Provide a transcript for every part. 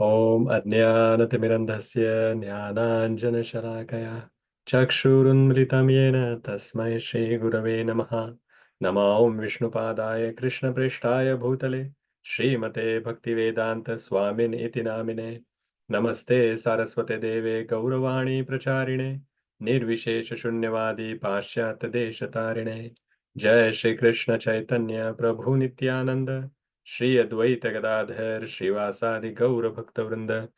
Om Ajnanatimirandhasya Jnananjanashalakaya Chakshurunmritam Yena Tasmai Shri Gurave Namaha Nama Om Vishnupadaya Krishna Preshtaya Bhutale Srimate Bhaktivedanta Swamin Iti Namine Namaste Saraswate Deve Gauravani Pracharine Nirvishesha Shunyavadi Pashyat Deshatarine Jai Shri Krishna Chaitanya Prabhu Nityananda Shri Advaita Gadadhar Srivasadi Gaura Bhakta Vrinda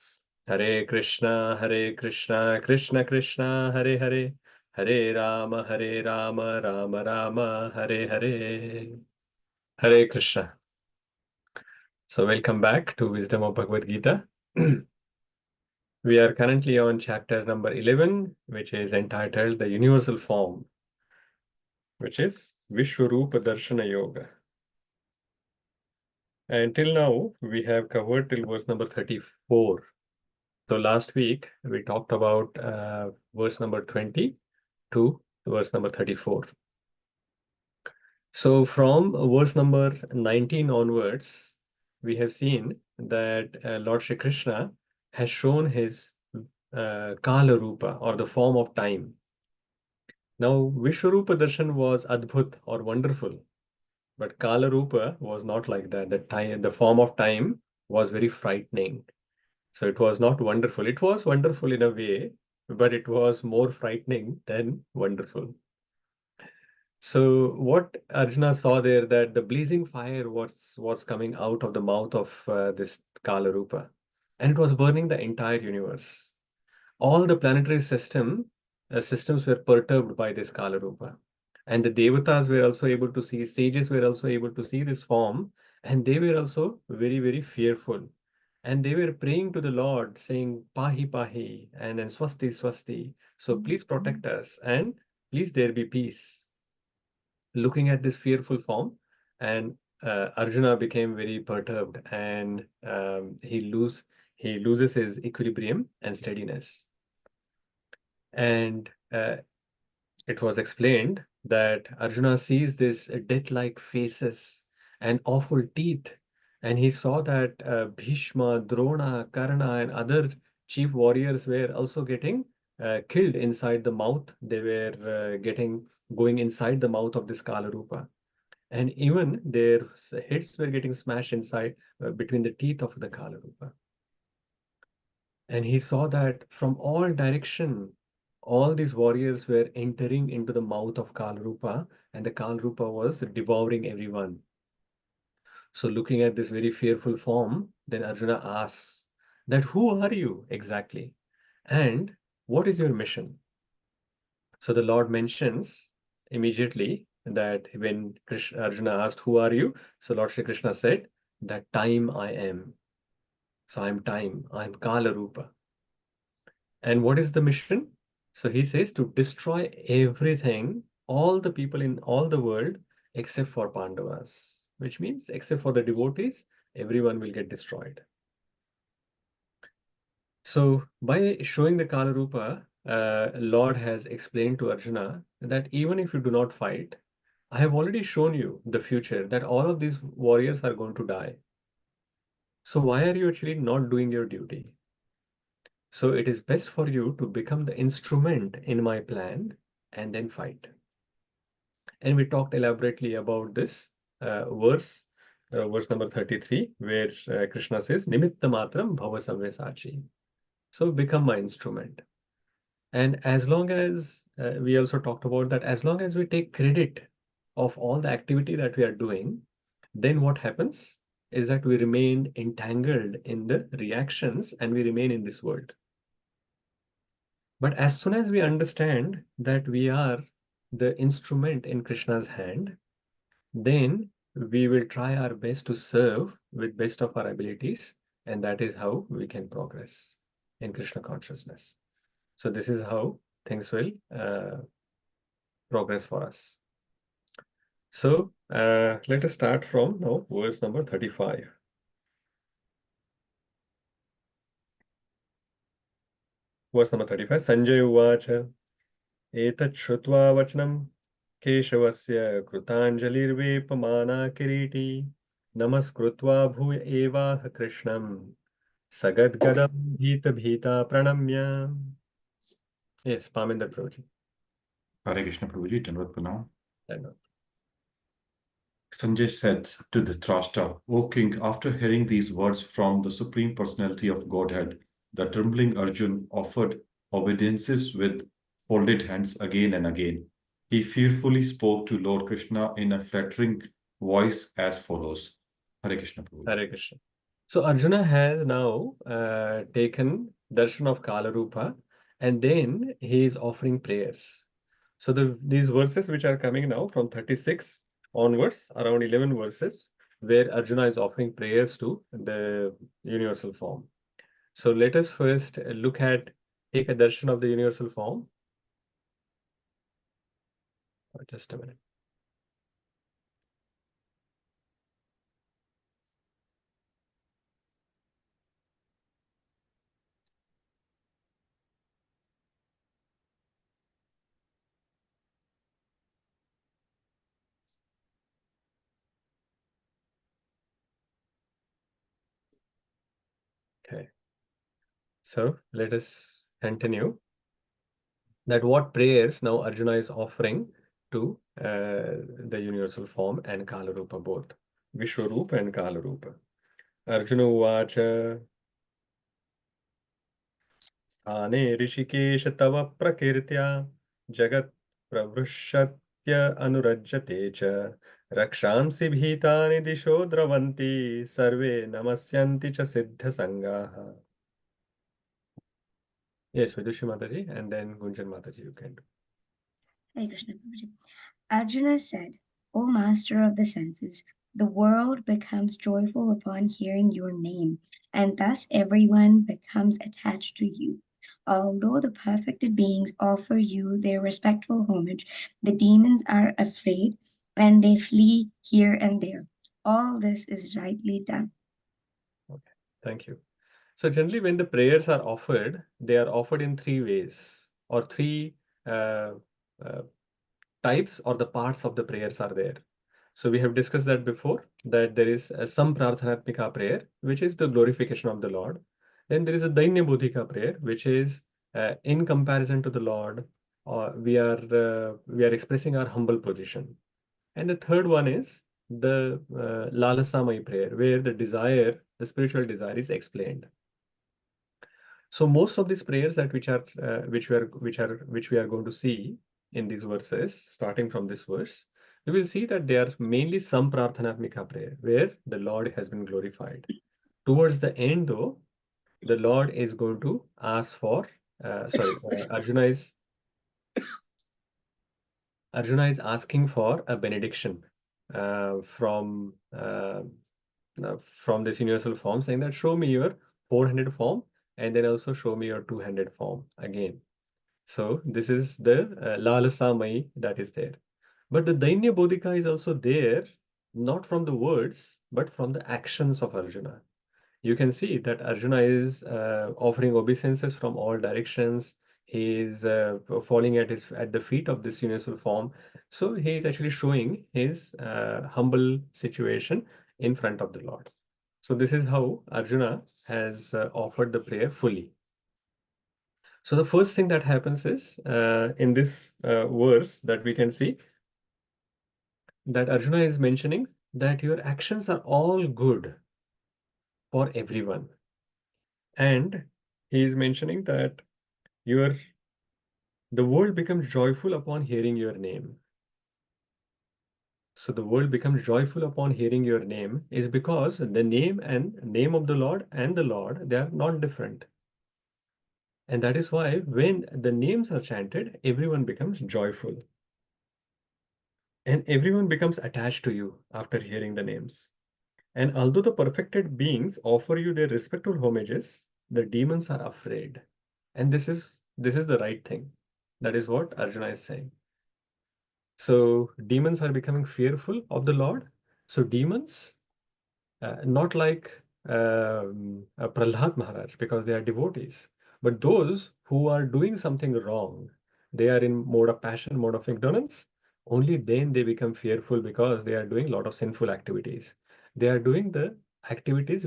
Hare Krishna Krishna Krishna Hare Hare Hare Rama Rama Rama Hare Hare Hare Krishna. So welcome back to Wisdom of Bhagavad Gita. We are currently on chapter number 11, which is entitled The Universal Form, which is Vishwarupa Darshana Yoga. And till now, we have covered till verse number 34. So last week we talked about verse number 20 to verse number 34. So from verse number 19 onwards, we have seen that Lord Sri Krishna has shown his Kala Rupa, or the form of time. Now Vishwarupa Darshan was Adbhut, or wonderful, but Kala Rupa was not like that. The form of time was very frightening. So it was not wonderful. It was wonderful in a way, but it was more frightening than wonderful. So what Arjuna saw there, that the blazing fire was coming out of the mouth of this Kala Rupa, and it was burning the entire universe. All the planetary systems were perturbed by this Kala Rupa, and the devatas were also able to see, sages were also able to see this form, and they were also very, very fearful. And they were praying to the Lord, saying, Pahi Pahi, and then Swasti Swasti. So please protect us, and please there be peace. Looking at this fearful form, and Arjuna became very perturbed, and he loses his equilibrium and steadiness. And it was explained that Arjuna sees this death-like faces and awful teeth, and he saw that Bhishma, Drona, Karna, and other chief warriors were also getting killed inside the mouth. They were going inside the mouth of this Kala Rupa, and even their heads were getting smashed inside between the teeth of the Kala Rupa. And he saw that from all direction, all these warriors were entering into the mouth of Kalrupa, and the Kalrupa was devouring everyone. So looking at this very fearful form, then Arjuna asks that who are you exactly? And what is your mission? So the Lord mentions immediately that when Arjuna asked, who are you? So Lord Sri Krishna said, that time I am. So I'm time, I'm Kala Rupa. And what is the mission? So he says to destroy everything, all the people in all the world, except for Pandavas, which means except for the devotees, everyone will get destroyed. So by showing the Kala Rupa, Lord has explained to Arjuna that even if you do not fight, I have already shown you the future, that all of these warriors are going to die. So why are you actually not doing your duty? So it is best for you to become the instrument in my plan and then fight. And we talked elaborately about this verse number 33, where Krishna says, Nimitta matram bhava samvesachi. So become my instrument. And as long as we also talked about that, as long as we take credit of all the activity that we are doing, then what happens is that we remain entangled in the reactions and we remain in this world. But as soon as we understand that we are the instrument in Krishna's hand, then we will try our best to serve with best of our abilities, and that is how we can progress in Krishna consciousness. So this is how things will progress for us. So let us start from now verse number 35. Verse number 35, Sanjay Uvacha Etat Shrutva Vachanam Keshavasya Krutanjalirvepamana Kiriti Namaskritva Bhuya Eva Krishnam Sagadgadam bhita bhita pranamya. Yes, Parminder Prabhuji. Hare Krishna Prabhuji, Dandavat Pranam. Dandavat. Sanjay said to Dhritarashtra, O king, after hearing these words from the Supreme Personality of Godhead, the trembling Arjun offered obeisances with folded hands again and again. He fearfully spoke to Lord Krishna in a flattering voice as follows. Hare Krishna Prabhuji. Hare Krishna. So Arjuna has now taken darshan of Kalarupa, and then he is offering prayers. So these verses which are coming now from 36 onwards, around 11 verses, where Arjuna is offering prayers to the universal form. So let us first take a darshan of the universal form. Just a minute. Okay. So let us continue. That what prayers now Arjuna is offering to the universal form and Kalarupa both. Vishwarupa and Kalarupa. Arjuna Uvacha Ane Rishikesh Tava Prakirtya Jagat Pravrishatya Anurajyate Cha Rakshamsi Bhitani Disho Dravanti Sarve Namasyanti Cha Siddha Sangaha. Yes, Vidushi Mataji, and then Gunjan Mataji, you can do. Hare Krishna Prabhuji. Arjuna said, O master of the senses, the world becomes joyful upon hearing your name, and thus everyone becomes attached to you. Although the perfected beings offer you their respectful homage, the demons are afraid and they flee here and there. All this is rightly done. Okay, thank you. So generally, when the prayers are offered, they are offered in three ways, or three uh, uh, types, or the parts of the prayers are there. So we have discussed that before, that there is some prarthanatmika prayer, which is the glorification of the Lord. Then there is a Dainya Bodhika prayer, which is in comparison to the Lord, or we are expressing our humble position. And the third one is the Lalasamai prayer, where the spiritual desire is explained. So most of these prayers that which we are going to see in these verses, starting from this verse, we will see that they are mainly some prarthanatmika prayer, where the Lord has been glorified. Towards the end, though, the Lord is going to ask for, Arjuna is asking for a benediction uh, from uh, from this universal form, saying that show me your four-handed form, and then also show me your two-handed form again. So this is the Lalasamai that is there. But the Dainya Bodhika is also there, not from the words, but from the actions of Arjuna. You can see that Arjuna is offering obeisances from all directions. He is falling at the feet of this universal form. So he is actually showing his humble situation in front of the Lord. So this is how Arjuna has offered the prayer fully. So the first thing that happens is in this verse that we can see that Arjuna is mentioning that your actions are all good for everyone. And he is mentioning that your the world becomes joyful upon hearing your name. So the world becomes joyful upon hearing your name is because the name of the Lord and the Lord, they are not different. And that is why when the names are chanted, everyone becomes joyful. And everyone becomes attached to you after hearing the names. And although the perfected beings offer you their respectful homages, the demons are afraid. And this is the right thing. That is what Arjuna is saying. So demons are becoming fearful of the Lord. So demons, not like Prahlad Maharaj, because they are devotees, but those who are doing something wrong, they are in mode of passion, mode of ignorance. Only then they become fearful because they are doing a lot of sinful activities. They are doing the activities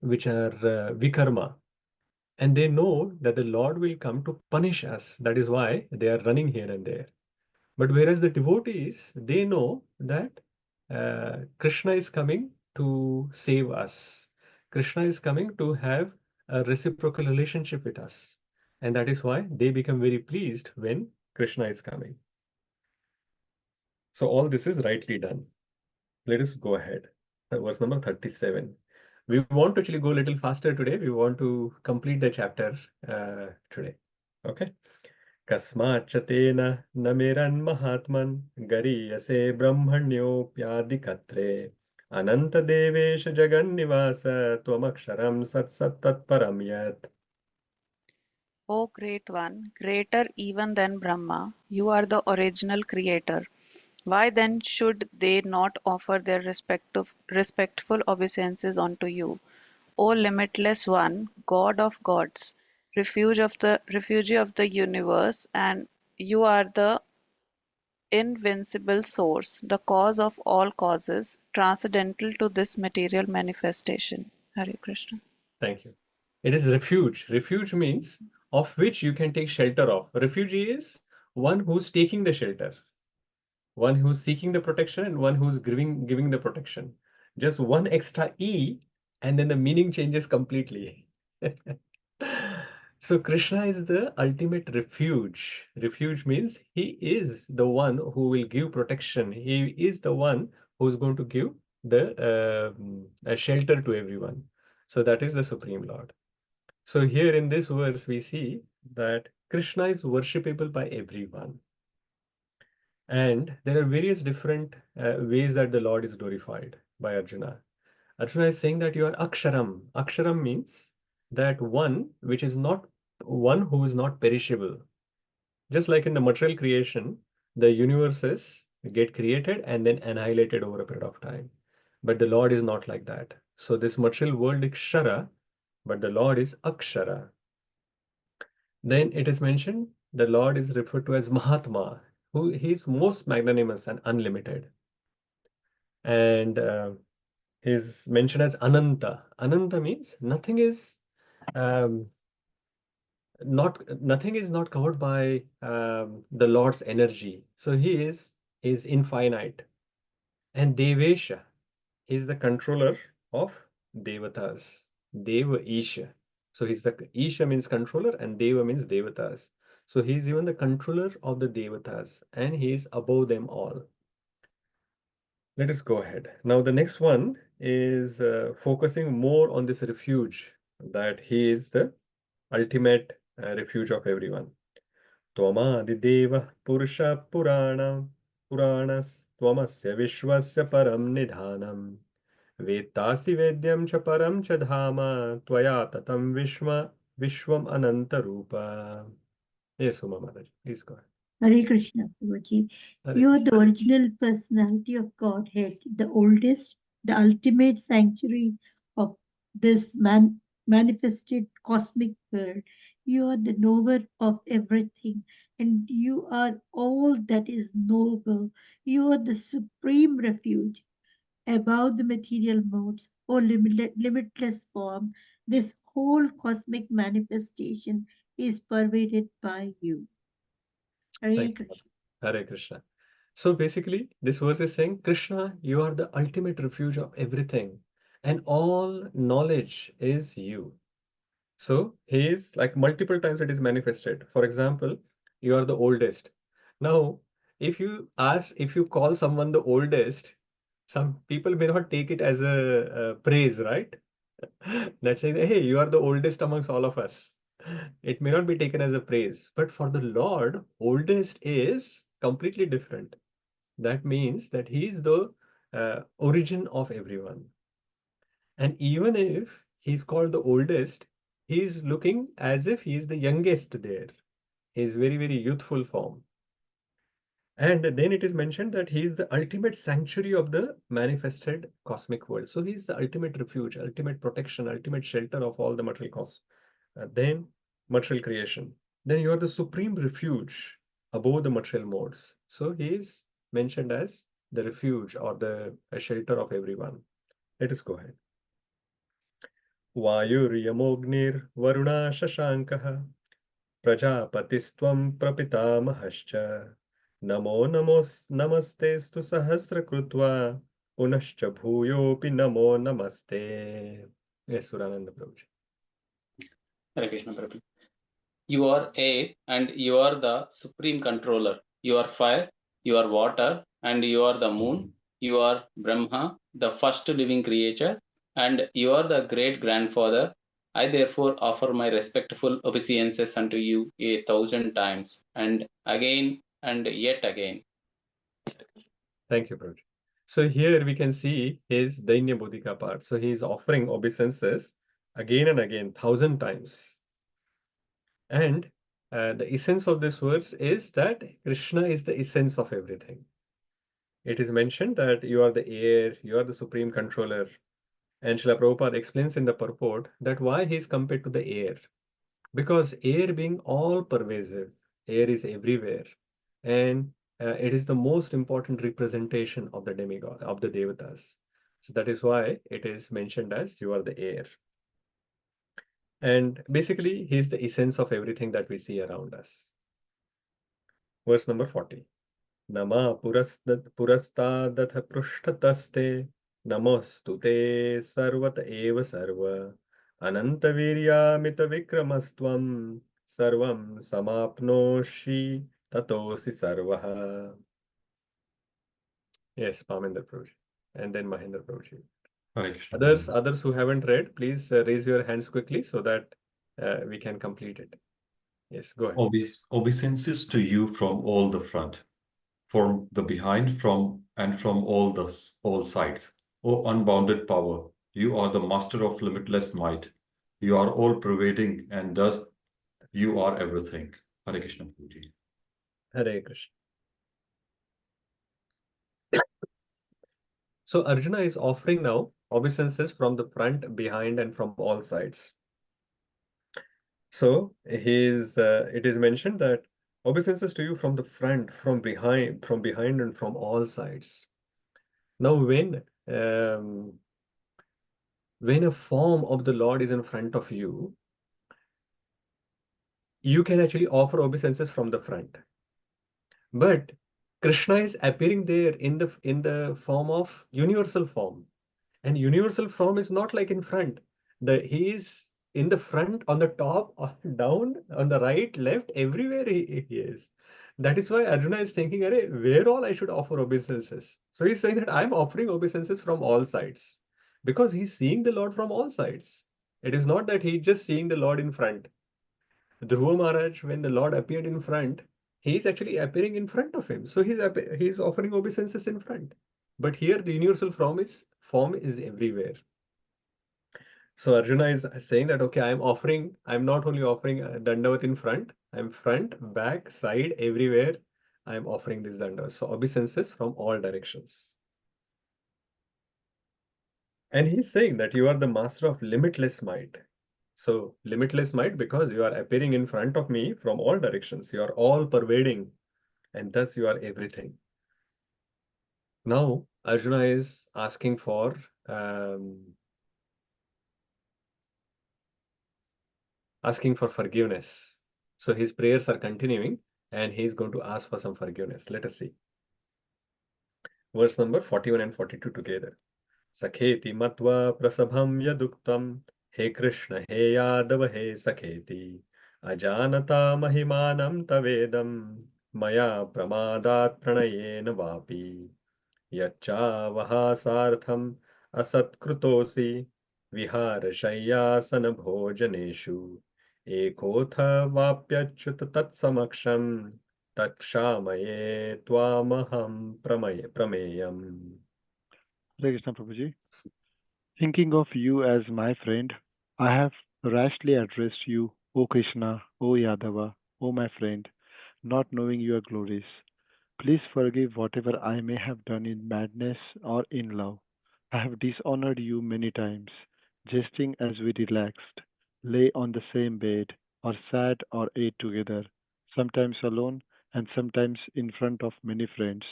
which are vikarma, and they know that the Lord will come to punish us. That is why they are running here and there. But whereas the devotees, they know that Krishna is coming to save us. Krishna is coming to have a reciprocal relationship with us. And that is why they become very pleased when Krishna is coming. So all this is rightly done. Let us go ahead. Verse number 37. We want to actually go a little faster today. We want to complete the chapter today. Okay. कस्माच्चतेन न मेरन्महात्मन् गरीयसे ब्रह्मण्योऽप्यादिकत्रे अनन्तदेवेश जगन्निवास त्वमक्षरं सत्सत्तत्परं यत्. O Great One, greater even than Brahma, you are the original creator. Why then should they not offer their respectful obeisances unto you? O limitless One, God of gods, refugee of the universe, and you are the invincible source, the cause of all causes, transcendental to this material manifestation. Hare Krishna. Thank you. It is refuge. Refuge means of which you can take shelter of. Refugee is one who's taking the shelter, one who's seeking the protection, and one who's giving the protection. Just one extra E, and then the meaning changes completely. So Krishna is the ultimate refuge. Refuge means he is the one who will give protection. He is the one who's going to give the shelter to everyone. So that is the Supreme Lord. So here in this verse, we see that Krishna is worshipable by everyone. And there are various different ways that the Lord is glorified by Arjuna. Arjuna is saying that you are Aksharam. Aksharam means that one which is not one who is not perishable. Just like in the material creation, the universes get created and then annihilated over a period of time. But the Lord is not like that. So this material world is Kshara, but the Lord is Akshara. Then it is mentioned the Lord is referred to as Mahatma, who he is most magnanimous and unlimited. And is mentioned as Ananta. Ananta means um, nothing is not covered by the Lord's energy. So he is infinite. And Devesha is the controller of Devatas. Deva Isha. So he's the Isha means controller and Deva means Devatas. So he's even the controller of the Devatas and he is above them all. Let us go ahead. Now, the next one is focusing more on this refuge, that he is the ultimate refuge of everyone. Tvamadideva Purusha Puranas Tvamasya Vishwasya Param Nidhanam Vetasi Vedyam Cha Param Cha Dhama Tvaya Tatam Vishwam Ananta Rupa. Yes, Uma Maharaj, please go ahead. Hare Krishna, Prabhuji. Hare You are Krishna. the original personality of Godhead, the oldest, the ultimate sanctuary of this manifested cosmic world. You are the knower of everything, and you are all that is noble. You are the supreme refuge above the material modes or limitless form. This whole cosmic manifestation is pervaded by you. Hare Thank you. Krishna. Hare Krishna. So basically, this verse is saying, Krishna, you are the ultimate refuge of everything, and all knowledge is you. So he is like multiple times it is manifested. For example, you are the oldest. Now, if you call someone the oldest, some people may not take it as a praise, right? That says, hey, you are the oldest amongst all of us. It may not be taken as a praise, but for the Lord, oldest is completely different. That means that he is the origin of everyone. And even if he's called the oldest, he's looking as if he's the youngest there. He's very, very youthful form. And then it is mentioned that he is the ultimate sanctuary of the manifested cosmic world. So he's the ultimate refuge, ultimate protection, ultimate shelter of all the material cosmos. Then material creation. Then you are the supreme refuge above the material modes. So he is mentioned as the refuge or the shelter of everyone. Let us go ahead. वायुर्यमोऽग्निर्वरुणः शशाङ्कः प्रजापतिस्त्वं प्रपितामहश्च नमस्तेऽस्तु सहस्रकृत्वा पुनश्च भूयोऽपि नमो नमस्ते. Yes, Surananda Prabhuji. Hare Krishna Prabhu. You are air and you are the supreme controller. You are fire, you are water, and you are the moon. You are Brahma, the first living creature, and you are the great grandfather. I therefore offer my respectful obeisances unto you 1,000 times, and yet again. Thank you, Prabhuji. So here we can see his Dainya Bodhika part. So he is offering obeisances again and again, 1,000 times. And the essence of this verse is that Krishna is the essence of everything. It is mentioned that you are the air, you are the supreme controller. And Srila Prabhupada explains in the purport that why he is compared to the air. Because air being all pervasive, air is everywhere. And it is the most important representation of the demigod, of the devatas. So that is why it is mentioned as you are the air. And basically, he is the essence of everything that we see around us. Verse number 40. Nama purastadath prushthataste namostu te sarvat eva sarva anantaviryamita vikramastvam sarvam samapnoshi tatosi sarvaha. Yes, Pamender Prabhuji. And then Mahendra Prabhuji. Hare Krishna. Others who haven't read, please raise your hands quickly so that we can complete it. Yes, go ahead. Obeisances to you from all the front, from the behind, from all sides. O unbounded power, you are the master of limitless might. You are all pervading, and thus you are everything. Hare Krishna Prabhuji. Hare Krishna. So Arjuna is offering now obeisances from the front, behind, and from all sides. So it is mentioned that obeisances to you from the front, from behind, and from all sides. Now, when a form of the Lord is in front of you, you can actually offer obeisances from the front. But Krishna is appearing there in the form of universal form. And universal form is not like in front. He is in the front, on the top, down, on the right, left, everywhere he is. That is why Arjuna is thinking, Array, where all I should offer obeisances. So he's saying that I'm offering obeisances from all sides. Because he's seeing the Lord from all sides. It is not that he's just seeing the Lord in front. Dhruva Maharaj, when the Lord appeared in front, he is actually appearing in front of him. So he's offering obeisances in front. But here the universal form is everywhere. So Arjuna is saying that, okay, I'm not only offering Dandavat in front, I'm front, back, side, everywhere. I'm offering this Dandavat. So obeisances from all directions. And he's saying that you are the master of limitless might. So limitless might because you are appearing in front of me from all directions. You are all pervading and thus you are everything. Now Arjuna is asking for forgiveness. So his prayers are continuing and he's going to ask for some forgiveness. Let us see. Verse number 41 and 42 together. Sakheti matva prasabham yaduktam he Krishna he Yadav he Sakheti ajanata mahimanam tavedam maya pramadat pranayena vapi yacha vahasartham asatkritosi viharashayasana bhojaneshu एकोऽथ वाप्यच्युत तत्समक्षं तत्क्षामये त्वामहं प्रमेयम्. Hare Krishna Prabhuji. Thinking of you as my friend, I have rashly addressed you, O Krishna, O Yadava, O my friend, not knowing your glories. Please forgive whatever I may have done in madness or in love. I have dishonored you many times, jesting as we relaxed, lay on the same bed, or sat or ate together, sometimes alone and sometimes in front of many friends.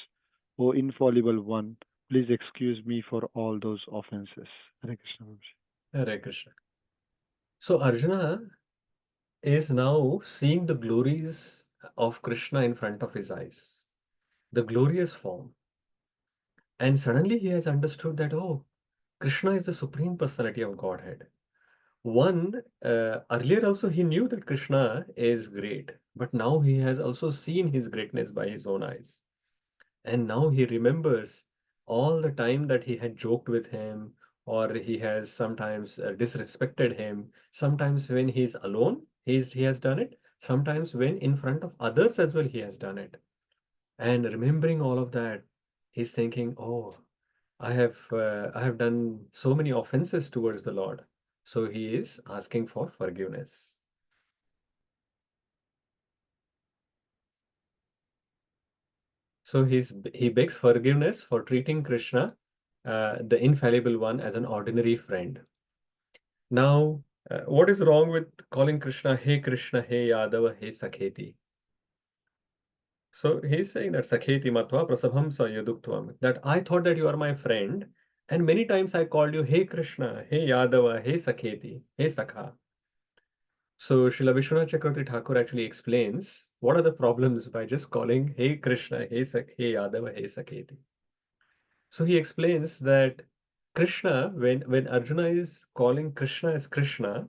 O infallible one, please excuse me for all those offenses. Hare Krishna. Prabhuji. Hare Krishna. So Arjuna is now seeing the glories of Krishna in front of his eyes, the glorious form. And suddenly he has understood that, oh, Krishna is the Supreme Personality of Godhead. Earlier also he knew that Krishna is great, but now he has also seen his greatness by his own eyes. And now he remembers all the time that he had joked with him, or he has sometimes disrespected him. Sometimes when he's alone, he has done it. Sometimes when in front of others as well, he has done it. And remembering all of that, he's thinking, oh, I have done so many offenses towards the Lord. So he is asking for forgiveness. So he begs forgiveness for treating Krishna, the infallible one, as an ordinary friend. Now, what is wrong with calling Krishna, Hey Yadava, Hey Sakheti? So he's saying that Sakheti Matva Prasabham Sayuduktvam, that I thought that you are my friend, and many times I called you, Hey Krishna, Hey Yadava, Hey Sakheti, Hey Sakha. So Srila Vishwanath Chakravarti Thakur actually explains what are the problems by just calling Hey Krishna, Hey Yadava, Hey Sakheti. So he explains that Krishna, when Arjuna is calling Krishna as Krishna,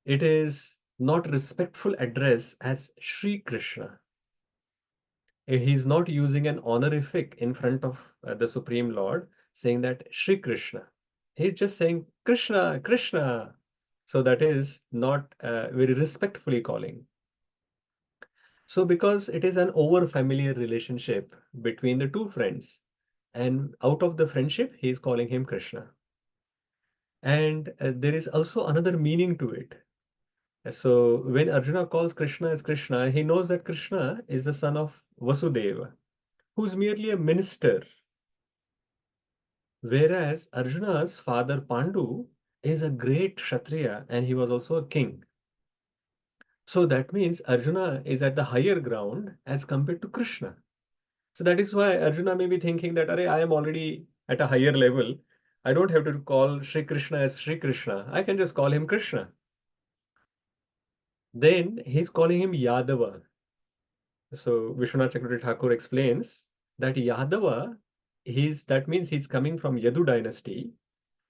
it is not respectful address as Sri Krishna. He's not using an honorific in front of the Supreme Lord, saying that Sri Krishna. He's just saying Krishna, Krishna. So that is not very respectfully calling. So because it is an over familiar relationship between the two friends, and out of the friendship, he is calling him Krishna. And there is also another meaning to it. So when Arjuna calls Krishna as Krishna, he knows that Krishna is the son of Vasudeva, who's merely a minister. Whereas Arjuna's father Pandu is a great Kshatriya and he was also a king. So that means Arjuna is at the higher ground as compared to Krishna. So that is why Arjuna may be thinking that, Arey, I am already at a higher level. I don't have to call Sri Krishna as Sri Krishna. I can just call him Krishna. Then he's calling him Yadava. So Vishwanath Chakravarti Thakur explains that Yadava, that means he's coming from Yadu dynasty.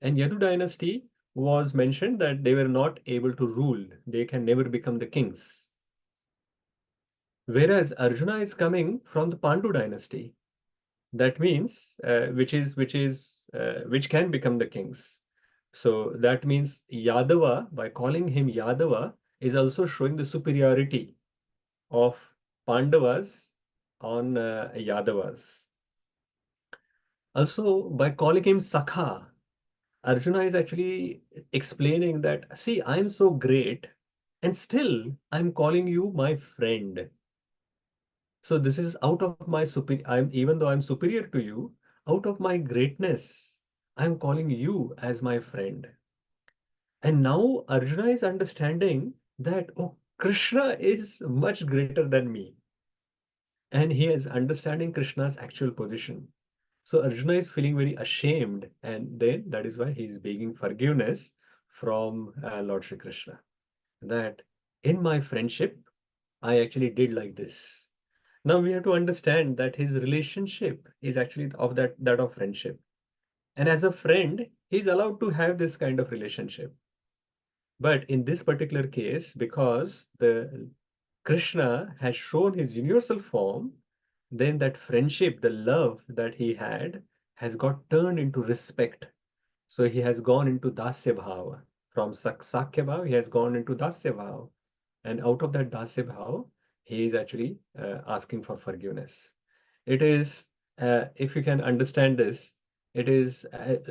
And Yadu dynasty was mentioned that they were not able to rule. They can never become the kings. Whereas Arjuna is coming from the Pandu dynasty. That means which can become the kings. So that means Yadava, by calling him Yadava, is also showing the superiority of Pandavas on Yadavas. Also, by calling him Sakha, Arjuna is actually explaining that, see, I'm so great, and still I'm calling you my friend. So this is out of my even though I'm superior to you, out of my greatness, I'm calling you as my friend. And now Arjuna is understanding that, oh, Krishna is much greater than me. And he is understanding Krishna's actual position. So Arjuna is feeling very ashamed, and then that is why he is begging forgiveness from Lord Sri Krishna. That in my friendship, I actually did like this. Now we have to understand that his relationship is actually of that of friendship. And as a friend, he's allowed to have this kind of relationship. But in this particular case, because the Krishna has shown his universal form, then that friendship, the love that he had, has got turned into respect. So he has gone into Dasya Bhava. From Sakya Bhava, he has gone into Dasya Bhava. And out of that Dasya Bhava, he is actually asking for forgiveness. It is, if you can understand this, it is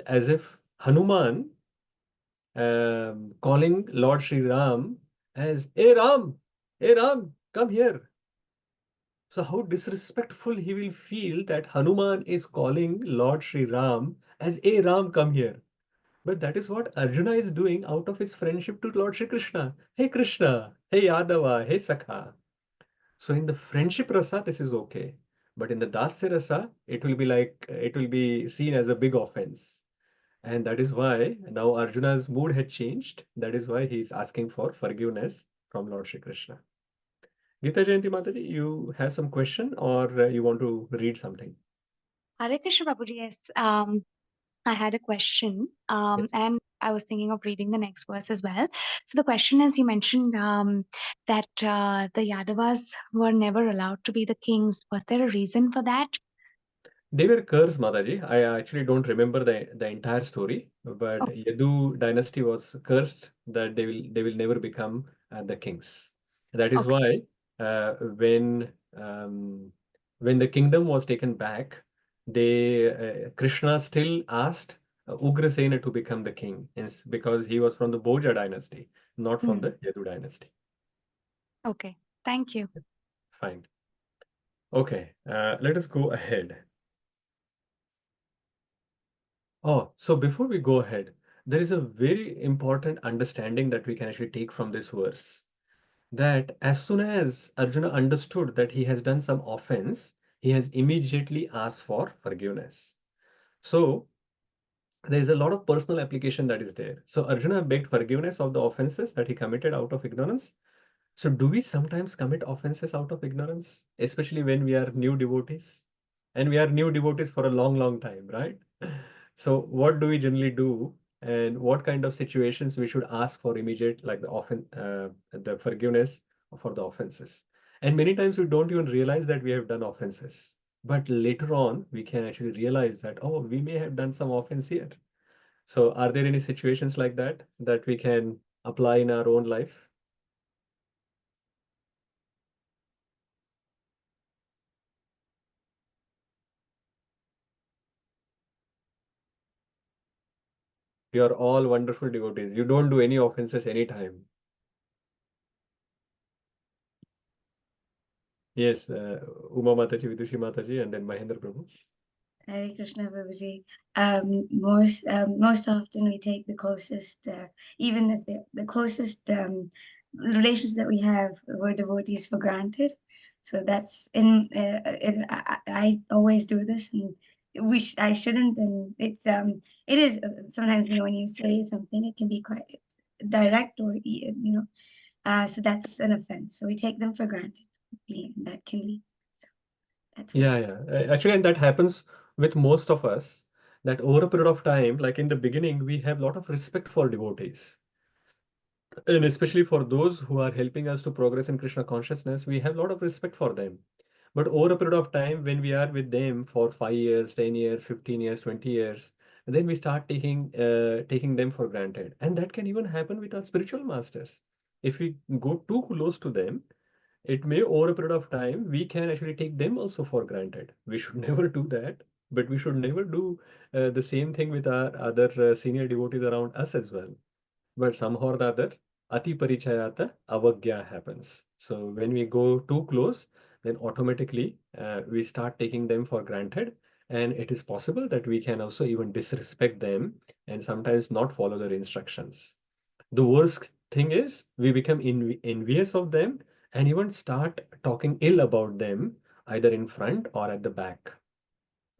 as if Hanuman calling Lord Sri Ram as, Hey Ram, come here. So how disrespectful he will feel that Hanuman is calling Lord Sri Ram as, Hey Ram, come here. But that is what Arjuna is doing out of his friendship to Lord Sri Krishna. Hey Krishna, hey Yadava, hey Sakha. So in the friendship rasa, this is okay. But in the Dasya rasa, it will be seen as a big offense. And that is why now Arjuna's mood had changed. That is why he is asking for forgiveness from Lord Shri Krishna. Gita Jayanti Mataji, you have some question or you want to read something? Hare Krishna Prabhuji, yes. I had a question, Yes. and I was thinking of reading the next verse as well. So the question is, you mentioned that the Yadavas were never allowed to be the kings. Was there a reason for that? They were cursed, Mataji. I actually don't remember the entire story, but Oh, Yadu dynasty was cursed that they will never become the kings. That is okay. why uh, when um, when the kingdom was taken back, they Krishna still asked Ugrasena to become the king, because he was from the Bhoja dynasty, not from Hmm. the Yadu dynasty. Okay. Thank you. Fine. Okay, let us go ahead. Oh, so before we go ahead, there is a very important understanding that we can actually take from this verse. That as soon as Arjuna understood that he has done some offense, he has immediately asked for forgiveness. So there is a lot of personal application that is there. So Arjuna begged forgiveness of the offenses that he committed out of ignorance. So do we sometimes commit offenses out of ignorance, especially when we are new devotees? And we are new devotees for a long, long time, right? So what do we generally do, and what kind of situations we should ask for immediate, like the forgiveness for the offenses? And many times we don't even realize that we have done offenses. But later on, we can actually realize that, oh, we may have done some offense here. So are there any situations like that that we can apply in our own life? You are all wonderful devotees. You don't do any offenses anytime. Yes, Uma Mataji, Vidushi Mataji, and then Mahendra Prabhu. Hare Krishna Prabhuji. Most often we take the closest, even if the closest relations that we have, we're devotees for granted. So that's I always do this, and I shouldn't, and it is sometimes, when you say something, it can be quite direct, or so that's an offense. So we take them for granted. Yeah, that can lead. So that's what. Yeah, yeah. Actually, and that happens with most of us, that over a period of time, like in the beginning, we have a lot of respect for devotees. And especially for those who are helping us to progress in Krishna consciousness, we have a lot of respect for them. But over a period of time, when we are with them for 5 years, 10 years, 15 years, 20 years, then we start taking them for granted. And that can even happen with our spiritual masters. If we go too close to them, it may, over a period of time, we can actually take them also for granted. We should never do that, but we should never do the same thing with our other senior devotees around us as well. But somehow or the other, ati parichayata avagya happens. So when we go too close, then automatically we start taking them for granted, and it is possible that we can also even disrespect them and sometimes not follow their instructions. The worst thing is we become envious of them and even start talking ill about them, either in front or at the back.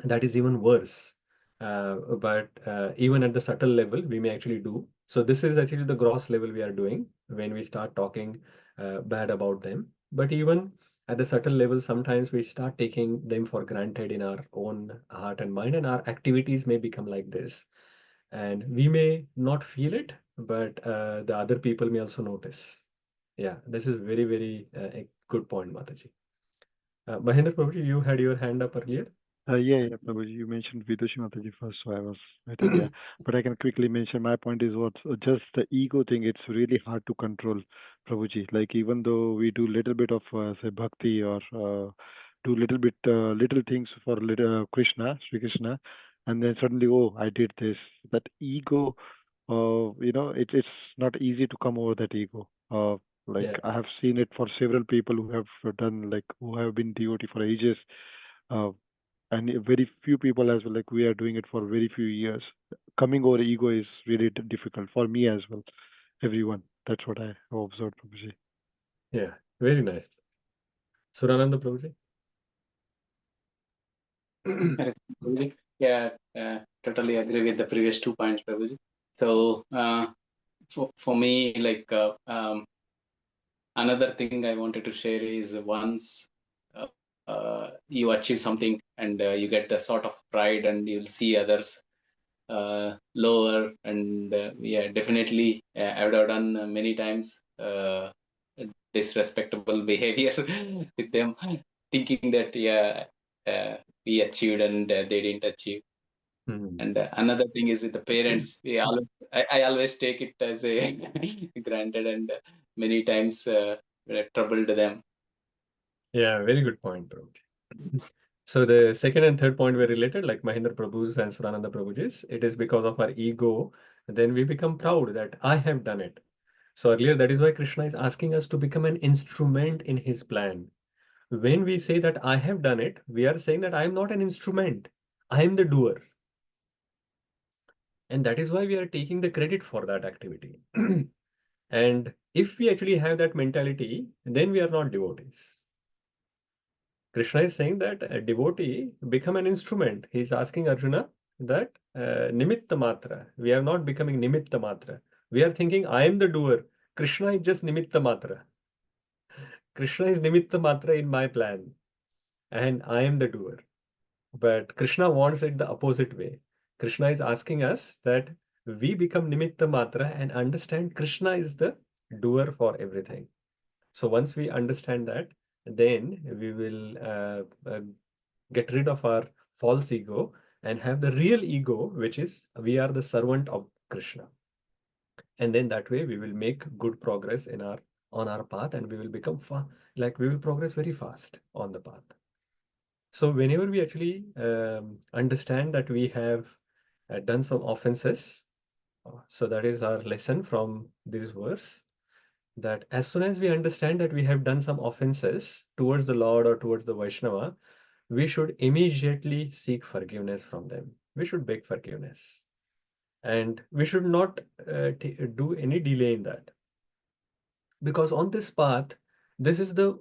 That is even worse. But even at the subtle level, we may actually do. So this is actually the gross level we are doing when we start talking bad about them. But even at the subtle level, sometimes we start taking them for granted in our own heart and mind, and our activities may become like this. And we may not feel it, but the other people may also notice. Yeah, this is very, very a good point, Mataji. Mahendra Prabhuji, you had your hand up earlier. Yeah, Prabhuji, you mentioned Vidushi Mataji first, so I was waiting. Yeah, but I can quickly mention my point is what just the ego thing. It's really hard to control, Prabhuji. Like even though we do little bit of say bhakti or do little things for little Krishna, Sri Krishna, and then suddenly, oh, I did this. That ego, it's not easy to come over that ego. Like Yeah. I have seen it for several people who have done like who have been devotee for ages. Uh, and very few people as well, like we are doing it for very few years. Coming over ego is really difficult for me as well, everyone. That's what I have observed, Prabhuji. Yeah, very nice. Surananda Prabhuji. Prabhuji. Yeah, totally agree with the previous 2 points, Prabhuji. So for me, like another thing I wanted to share is once you achieve something and you get the sort of pride and you'll see others lower, and yeah, definitely I would have done many times disrespectable behavior with them, thinking that we achieved and they didn't achieve. And another thing is with the parents, I always take it as a granted, and many times troubled them. Yeah, very good point, bro. So the second and third point were related, like Mahendra Prabhu's and Surananda Prabhuji's. It is because of our ego, then we become proud that I have done it. So earlier, that is why Krishna is asking us to become an instrument in his plan. When we say that I have done it, we are saying that I am not an instrument. I am the doer. And that is why we are taking the credit for that activity. And if we actually have that mentality, then we are not devotees. Krishna is saying that a devotee become an instrument. He is asking Arjuna that nimitta matra. We are not becoming nimitta matra. We are thinking I am the doer. Krishna is just nimitta matra. Krishna is nimitta matra in my plan, and I am the doer. But Krishna wants it the opposite way. Krishna is asking us that we become nimitta matra and understand Krishna is the doer for everything. So once we understand that, then we will get rid of our false ego and have the real ego, which is we are the servant of Krishna. And then that way we will make good progress in our on our path, and we will become like we will progress very fast on the path. So whenever we actually understand that we have done some offenses, so that is our lesson from this verse, that as soon as we understand that we have done some offenses towards the Lord or towards the Vaishnava, we should immediately seek forgiveness from them. We should beg forgiveness. And we should not do any delay in that. Because on this path, this is the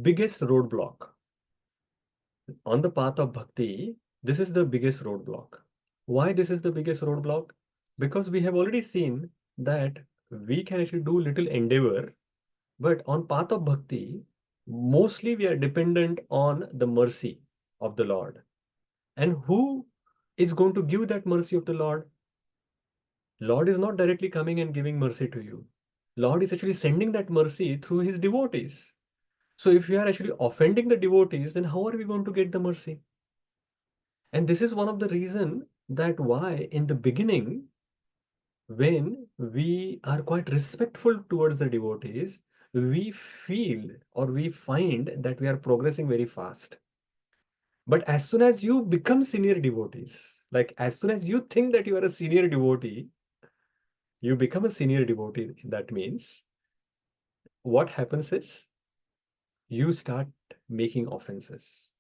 biggest roadblock. On the path of bhakti, this is the biggest roadblock. Why this is the biggest roadblock? Because we have already seen that we can actually do little endeavor, but on path of bhakti, mostly we are dependent on the mercy of the Lord. And who is going to give that mercy of the Lord? Lord is not directly coming and giving mercy to you. Lord is actually sending that mercy through his devotees. So if we are actually offending the devotees, then how are we going to get the mercy? And this is one of the reason that why in the beginning, when we are quite respectful towards the devotees, we feel or we find that we are progressing very fast. But as soon as you become senior devotees, like as soon as you think that you are a senior devotee, you become a senior devotee. That means what happens is you start making offenses.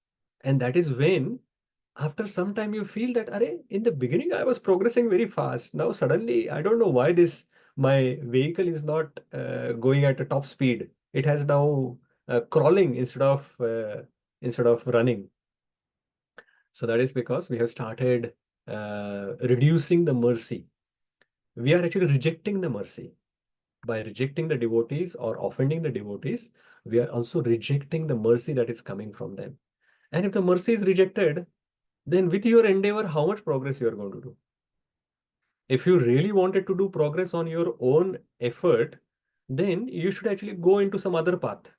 And that is when, after some time, you feel that, Arey, in the beginning, I was progressing very fast. Now, suddenly, I don't know why my vehicle is not going at a top speed. It has now crawling instead of running. So that is because we have started reducing the mercy. We are actually rejecting the mercy. By rejecting the devotees or offending the devotees, we are also rejecting the mercy that is coming from them. And if the mercy is rejected, then with your endeavor, how much progress you are going to do? If you really wanted to do progress on your own effort, then you should actually go into some other path.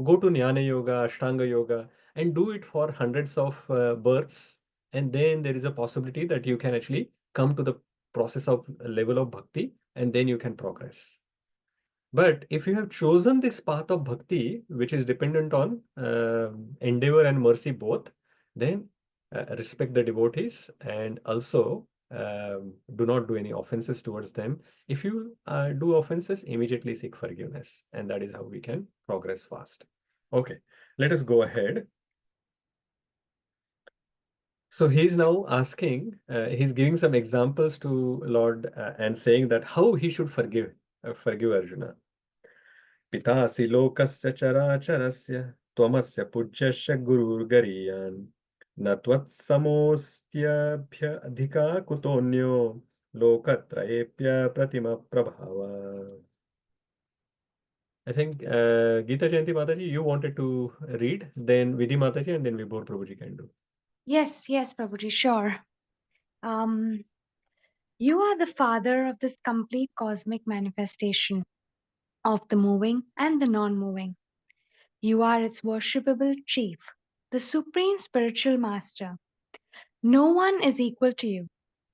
Go to Jnana Yoga, Ashtanga Yoga, and do it for hundreds of births. And then there is a possibility that you can actually come to the process of level of bhakti, and then you can progress. But if you have chosen this path of bhakti, which is dependent on endeavor and mercy both, then respect the devotees and also do not do any offenses towards them. If you do offenses, immediately seek forgiveness. And that is how we can progress fast. Okay, let us go ahead. So he's now asking, he's giving some examples to Lord and saying that how he should forgive Arjuna. पितासि लोकस्य चराचरस्य त्वमस्य पूज्यस्य गुरुर्गरीयान् न त्वत्समोऽस्त्यभ्य अधिका कुतोऽन्यो लोकत्रयेऽप्य प्रतिम प्रभाव. I think Geeta Jayanti Mataji, you wanted to read, then Vidhi Mataji, and then Vibhor Prabhuji can do. Yes, Prabhuji, sure. Um, you are the father of this complete cosmic manifestation of the moving and the non-moving. You are its worshipable chief, the supreme spiritual master. No one is equal to you,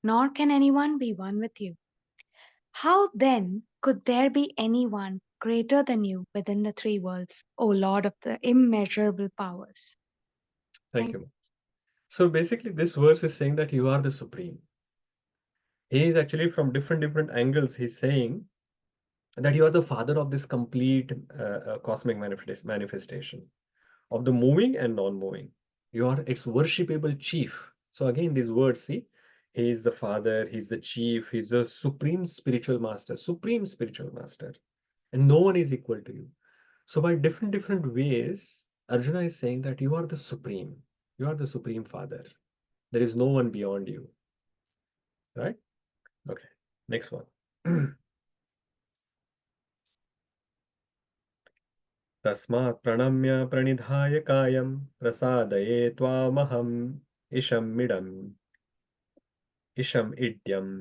nor can anyone be one with you. How then could there be anyone greater than you within the three worlds, O Lord of the immeasurable powers? Thank you. So basically, this verse is saying that you are the supreme. He is actually from different angles. He's saying that you are the father of this complete cosmic manifestation of the moving and non-moving. You are its worshipable chief. So again, these words, see, he is the father, he's the chief, he's the supreme spiritual master, and no one is equal to you. So by different ways, Arjuna is saying that you are the supreme. You are the supreme father. There is no one beyond you. Right? Okay. Next one. तस्मात् प्रणम्य प्रणिधाय कायं प्रसादये त्वामहम् इशम् इड्यम्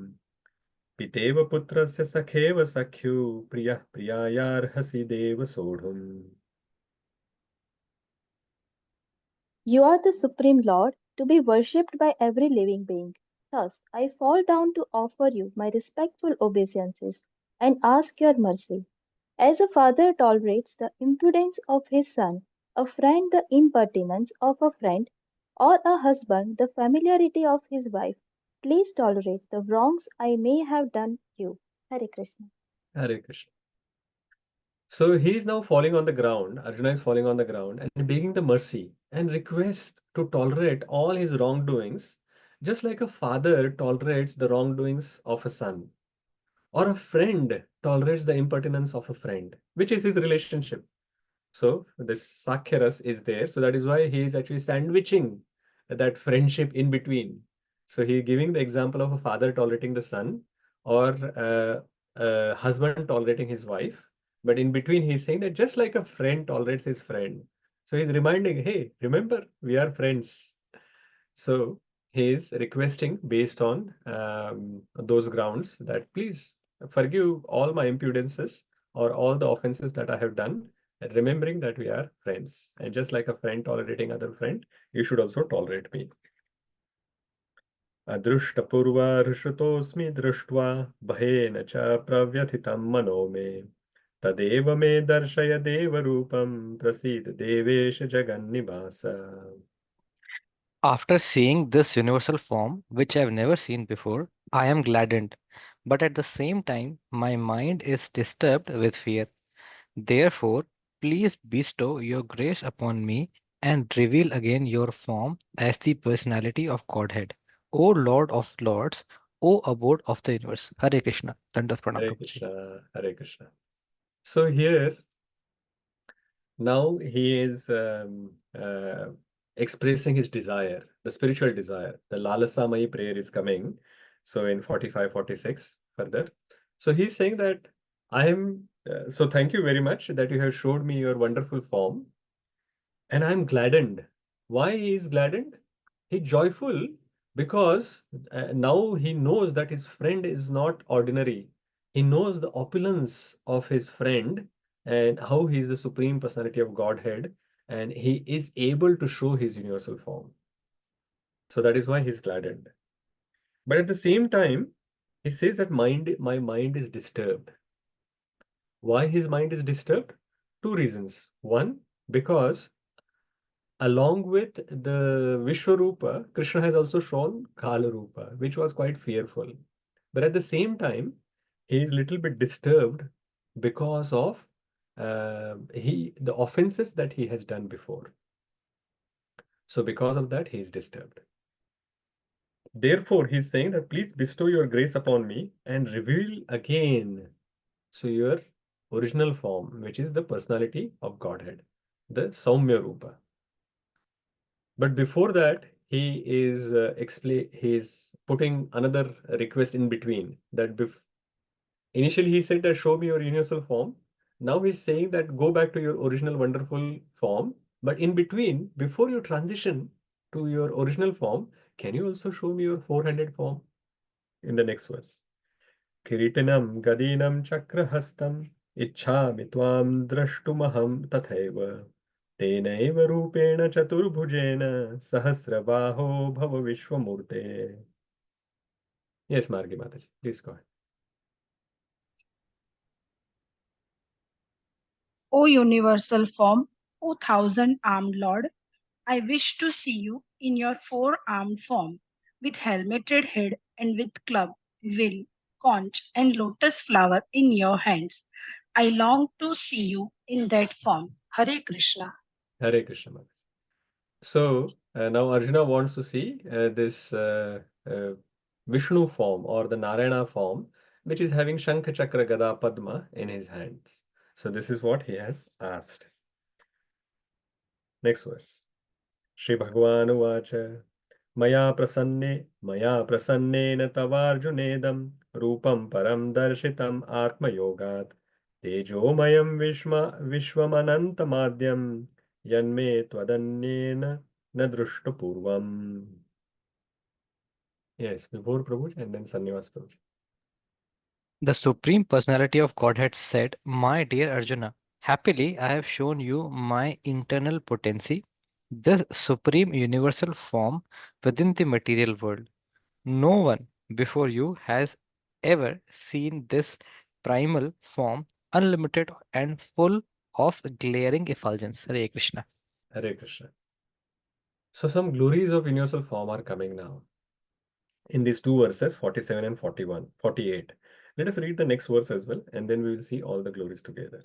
पितेव पुत्रस्य सखेव सख्यु प्रियः प्रियायार्हसि देव सोढुम्. You are the Supreme Lord, to be worshipped by every living being. Thus, I fall down to offer you my respectful obeisances and ask your mercy. As a father tolerates the impudence of his son, a friend the impertinence of a friend, or a husband the familiarity of his wife, please tolerate the wrongs I may have done you. Hare Krishna. Hare Krishna. So he is now falling on the ground. Arjuna is falling on the ground and begging the mercy and request to tolerate all his wrongdoings, just like a father tolerates the wrongdoings of a son, or a friend tolerates the impertinence of a friend, which is his relationship. So this Sakyaras is there. So that is why he is actually sandwiching that friendship in between. So he is giving the example of a father tolerating the son, or a husband tolerating his wife. But in between, he's saying that just like a friend tolerates his friend. So he's reminding, hey, remember, we are friends. So he is requesting based on those grounds that please forgive all my impudences or all the offenses that I have done, and remembering that we are friends. And just like a friend tolerating other friend, you should also tolerate me. अदृष्टपूर्वा हृषतोऽस्मि दृष्ट्वा भयेन च प्रव्यथितं मनो मे तदेव मे दर्शय देवरूपं प्रसीद देवेश जगन्निवास. After seeing this universal form, which I've never seen before, I am gladdened, but at the same time, my mind is disturbed with fear. Therefore, please bestow your grace upon me and reveal again your form as the personality of Godhead. O Lord of Lords, O abode of the universe. Hare Krishna. Dandavat Pranam Hare Prabhuji. Krishna, Hare Krishna. So here, now he is expressing his desire, the spiritual desire. The Lalasamai prayer is coming. So in 45, 46 further. So he's saying that I am, so thank you very much that you have showed me your wonderful form. And I'm gladdened. Why he is gladdened? He's joyful because now he knows that his friend is not ordinary. He knows the opulence of his friend and how he is the supreme personality of Godhead, and he is able to show his universal form. So that is why he's gladdened. But at the same time, he says that my mind is disturbed. Why his mind is disturbed? Two reasons. One, because along with the Vishwarupa, Krishna has also shown Kalarupa, which was quite fearful. But at the same time, he is little bit disturbed because of the offenses that he has done before. So because of that, he is disturbed. Therefore, he is saying that please bestow your grace upon me and reveal again so your original form, which is the personality of Godhead, the Saumya Rupa. But before that, he is he's putting another request in between that initially he said that show me your universal form. Now he's saying that go back to your original wonderful form. But in between, before you transition to your original form, can you also show me your four-handed form in the next verse? Kiritanam gadinam chakrahastam ichhami tvam drashtumaham tathaiva tenaiva rupena chaturbhujena sahasrabaho bhava vishwamurte. Yes, Margi Mataji, please go ahead. O universal form, O thousand-armed Lord, I wish to see you in your four-armed form, with helmeted head and with club, will, conch, and lotus flower in your hands. I long to see you in that form. Hare Krishna. Hare Krishna Mataji. So now Arjuna wants to see this Vishnu form or the Narayana form, which is having Shankha Chakra Gada Padma in his hands. So this is what he has asked. Next verse. Shri Bhagavan Uvacha Maya prasannena tavarjunedam rupam param darshitam atma yogat tejomayam vishwamanantamadyam yanme tvadanyena na društapurvam. Yes, Vibhor Prabhuji and then Sannivas Prabhuji. The Supreme Personality of Godhead said, My dear Arjuna, happily I have shown you my internal potency, this supreme universal form within the material world. No one before you has ever seen this primal form, unlimited and full of glaring effulgence. Hare Krishna. Hare Krishna. So some glories of universal form are coming now in these two verses, 47 and 48. Let us read the next verse as well, and then we will see all the glories together.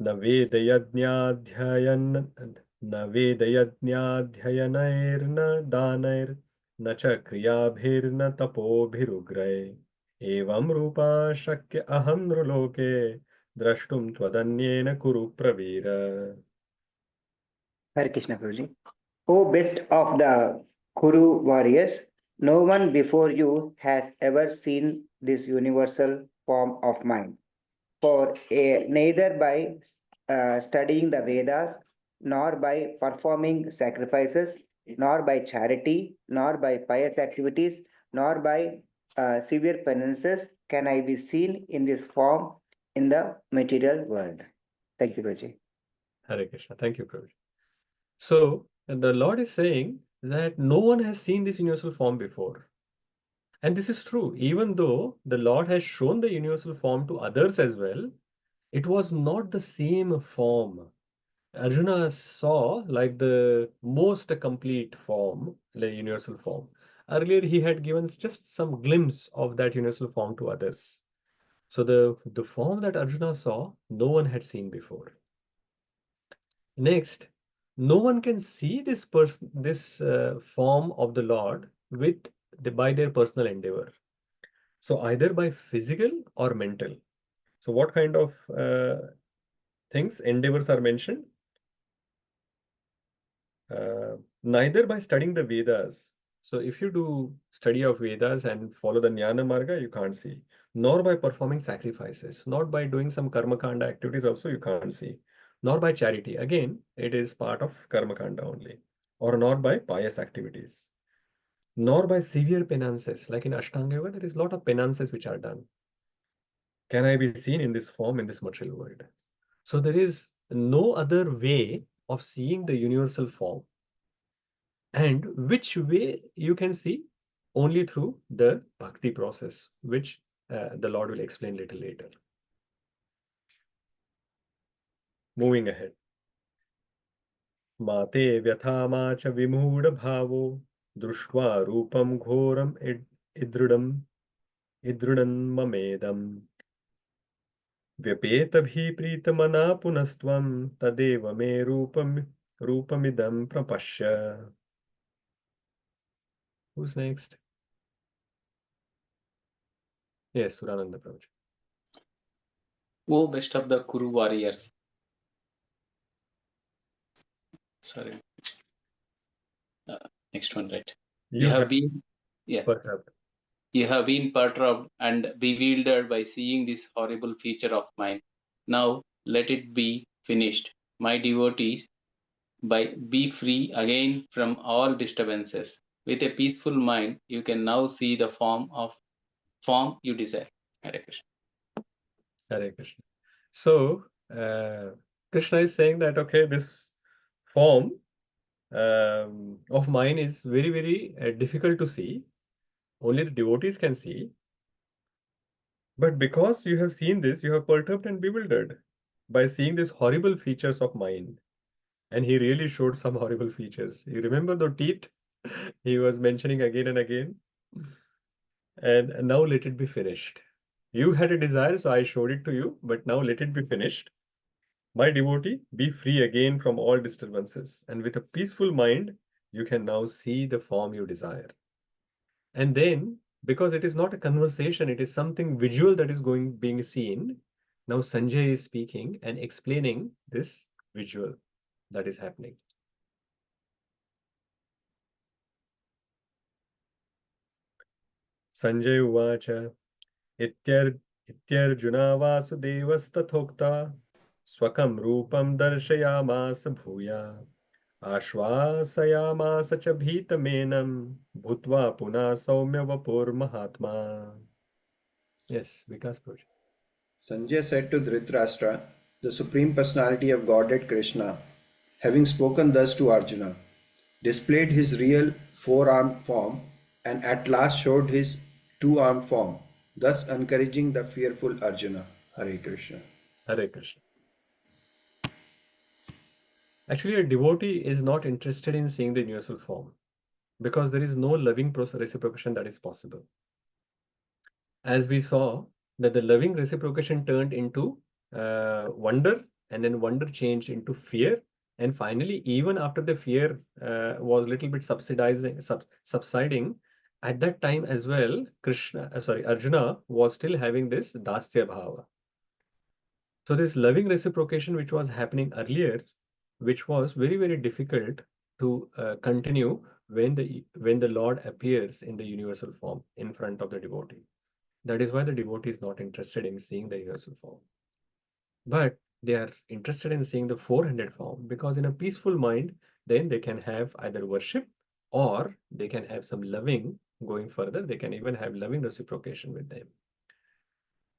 न वेदयज्ञाध्ययनैर्न दानैर्न च क्रियाभिर्न तपोभिरुग्रैः एवं रूपा शक्य अहं नृलोके द्रष्टुं त्वदन्येन कुरु Pravir. Hare Krishna Prabhuji. O best of the Kuru warriors, no one before you has ever seen this universal form of mine. For neither by studying the Vedas, nor by performing sacrifices, nor by charity, nor by pious activities, nor by severe penances can I be seen in this form in the material world. Thank you, Prabhuji. Hare Krishna. Thank you, Prabhuji. So the Lord is saying that no one has seen this universal form before. And this is true, even though the Lord has shown the universal form to others as well, it was not the same form. Arjuna saw like the most complete form, the universal form. Earlier, he had given just some glimpse of that universal form to others. So the form that Arjuna saw, no one had seen before. Next, no one can see this form of the Lord by their personal endeavor. So either by physical or mental. So what kind of things, endeavors are mentioned? Neither by studying the Vedas. So if you do study of Vedas and follow the Jnana Marga, you can't see. Nor by performing sacrifices, not by doing some Karma Kanda activities also you can't see. Nor by charity. Again, it is part of Karma Kanda only. Or not by pious activities. Nor by severe penances. Like in Ashtanga Yoga, there is a lot of penances which are done. Can I be seen in this form in this material world? So there is no other way of seeing the universal form. And which way you can see? Only through the bhakti process, which the Lord will explain little later. Moving ahead. Mate vyathama cha vimooda bhavo drushva rupam ghoram idrudam mamedam vyapeta pritamana punastvam tadeva me rupamidam prapashya. Who's next? Yes, Surananda Prabhuji. O best of the Kuru warriors, Sorry. Next one, right? You have have been, yes, perturbed. you have been perturbed and bewildered by seeing this horrible feature of mine. Now let it be finished. My devotees, be free again from all disturbances. With a peaceful mind, you can now see the form you desire. Hare Krishna. Hare Krishna. So, Krishna is saying that, okay, this form of mine is very, very difficult to see. Only the devotees can see. But because you have seen this, you have perturbed and bewildered by seeing these horrible features of mine. And he really showed some horrible features. You remember the teeth he was mentioning again and again? And now let it be finished. You had a desire, so I showed it to you, but now let it be finished. My devotee, be free again from all disturbances, and with a peaceful mind, you can now see the form you desire. And then, because it is not a conversation, it is something visual that is being seen. Now Sanjay is speaking and explaining this visual that is happening. Sanjay Uvacha इत्यर्जुना वासुदेवस्तथोक्ता स्वकं रूपं दर्शयामास भूया आश्वासयामास च भीतमेनं भूत्वा पुनः सौम्य वपुर्महात्मा. Yes, Vikas Proj. Sanjay said to Dhritarashtra, the Supreme Personality of Godhead Krishna, having spoken thus to Arjuna, displayed his real four-armed form and at last showed his two-armed form, thus encouraging the fearful Arjuna. Hare Krishna. Hare Krishna. Actually, a devotee is not interested in seeing the universal form because there is no loving reciprocation that is possible. As we saw that the loving reciprocation turned into wonder, and then wonder changed into fear, and finally, even after the fear was a little bit subsiding, at that time as well, Arjuna was still having this dasya bhava. So this loving reciprocation which was happening earlier, which was very, very difficult to continue when the Lord appears in the universal form in front of the devotee. That is why the devotee is not interested in seeing the universal form. But they are interested in seeing the four-handed form because in a peaceful mind, then they can have either worship or they can have some loving going further. They can even have loving reciprocation with them.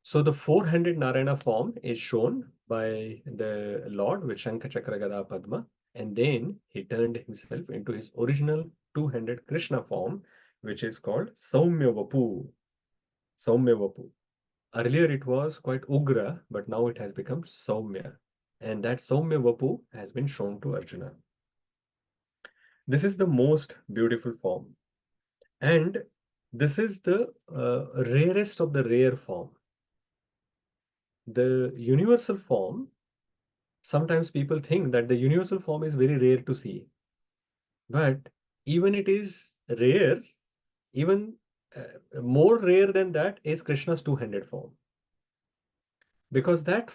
So the four-handed Narayana form is shown by the Lord with Shankha Chakra Gada Padma, and then he turned himself into his original two-handed Krishna form, which is called Saumya Vapu. Saumya Vapu. Earlier it was quite Ugra, but now it has become Saumya. And that Saumya Vapu has been shown to Arjuna. This is the most beautiful form. And this is the rarest of the rare form. The universal form, sometimes people think that the universal form is very rare to see. But even it is rare, even more rare than that is Krishna's two-handed form. Because that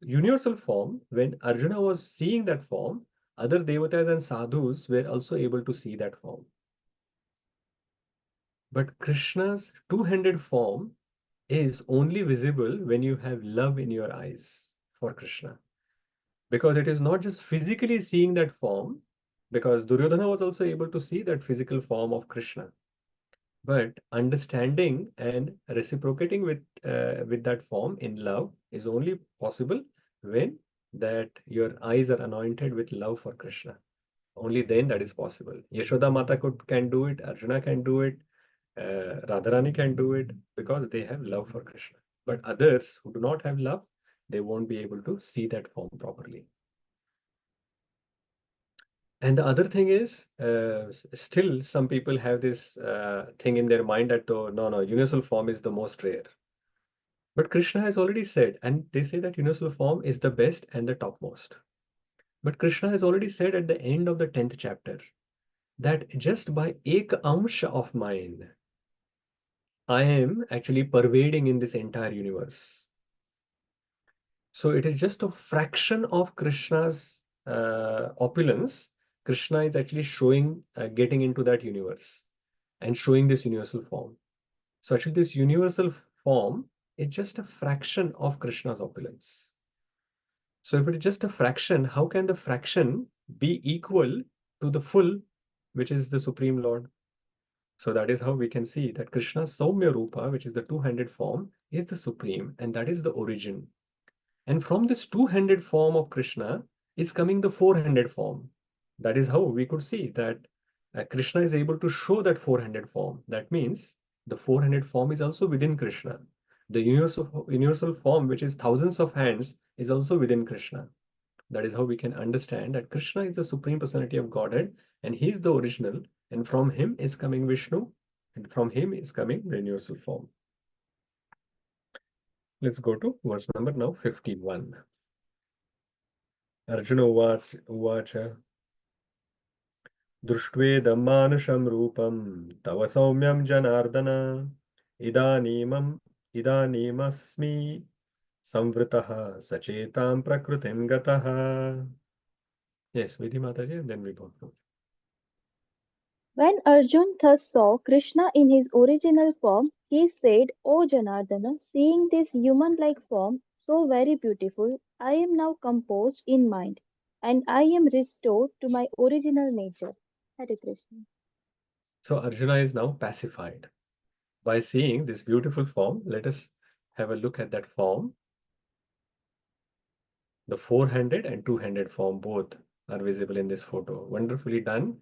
universal form, when Arjuna was seeing that form, other devatas and sadhus were also able to see that form. But Krishna's two-handed form is only visible when you have love in your eyes for Krishna. Because it is not just physically seeing that form, because Duryodhana was also able to see that physical form of Krishna. But understanding and reciprocating with that form in love is only possible when that your eyes are anointed with love for Krishna. Only then that is possible. Yashoda Mata can do it, Arjuna can do it, Radharani can do it because they have love for Krishna. But others who do not have love, they won't be able to see that form properly. And the other thing is, still some people have this thing in their mind that no, universal form is the most rare. But Krishna has already said, and they say that universal form is the best and the topmost. But Krishna has already said at the end of the 10th chapter that just by ek amsha of mine, I am actually pervading in this entire universe. So it is just a fraction of Krishna's opulence Krishna is actually showing, getting into that universe and showing this universal form. So actually this universal form is just a fraction of Krishna's opulence. So if it is just a fraction, how can the fraction be equal to the full, which is the Supreme Lord? So that is how we can see that Krishna's Saumya Rupa, which is the two-handed form, is the supreme, and that is the origin. And from this two-handed form of Krishna is coming the four-handed form. That is how we could see that Krishna is able to show that four-handed form. That means the four-handed form is also within Krishna. The universal form, which is thousands of hands, is also within Krishna. That is how we can understand that Krishna is the Supreme Personality of Godhead, and he is the original, and from him is coming Vishnu, and from him is coming the universal form. Let's go to verse number now 51. Arjuna Uvacha Društvedam manusam rupam tava saumyam janardana idanimasmi samvritaha sachetam prakritim gataha. Yes, Vidhi Mataji, and then we go through. When Arjun thus saw Krishna in his original form, he said, O Janardana, seeing this human-like form, so very beautiful, I am now composed in mind, and I am restored to my original nature. Hare Krishna. So Arjuna is now pacified. By seeing this beautiful form, let us have a look at that form. The four-handed and two-handed form both are visible in this photo. Wonderfully done.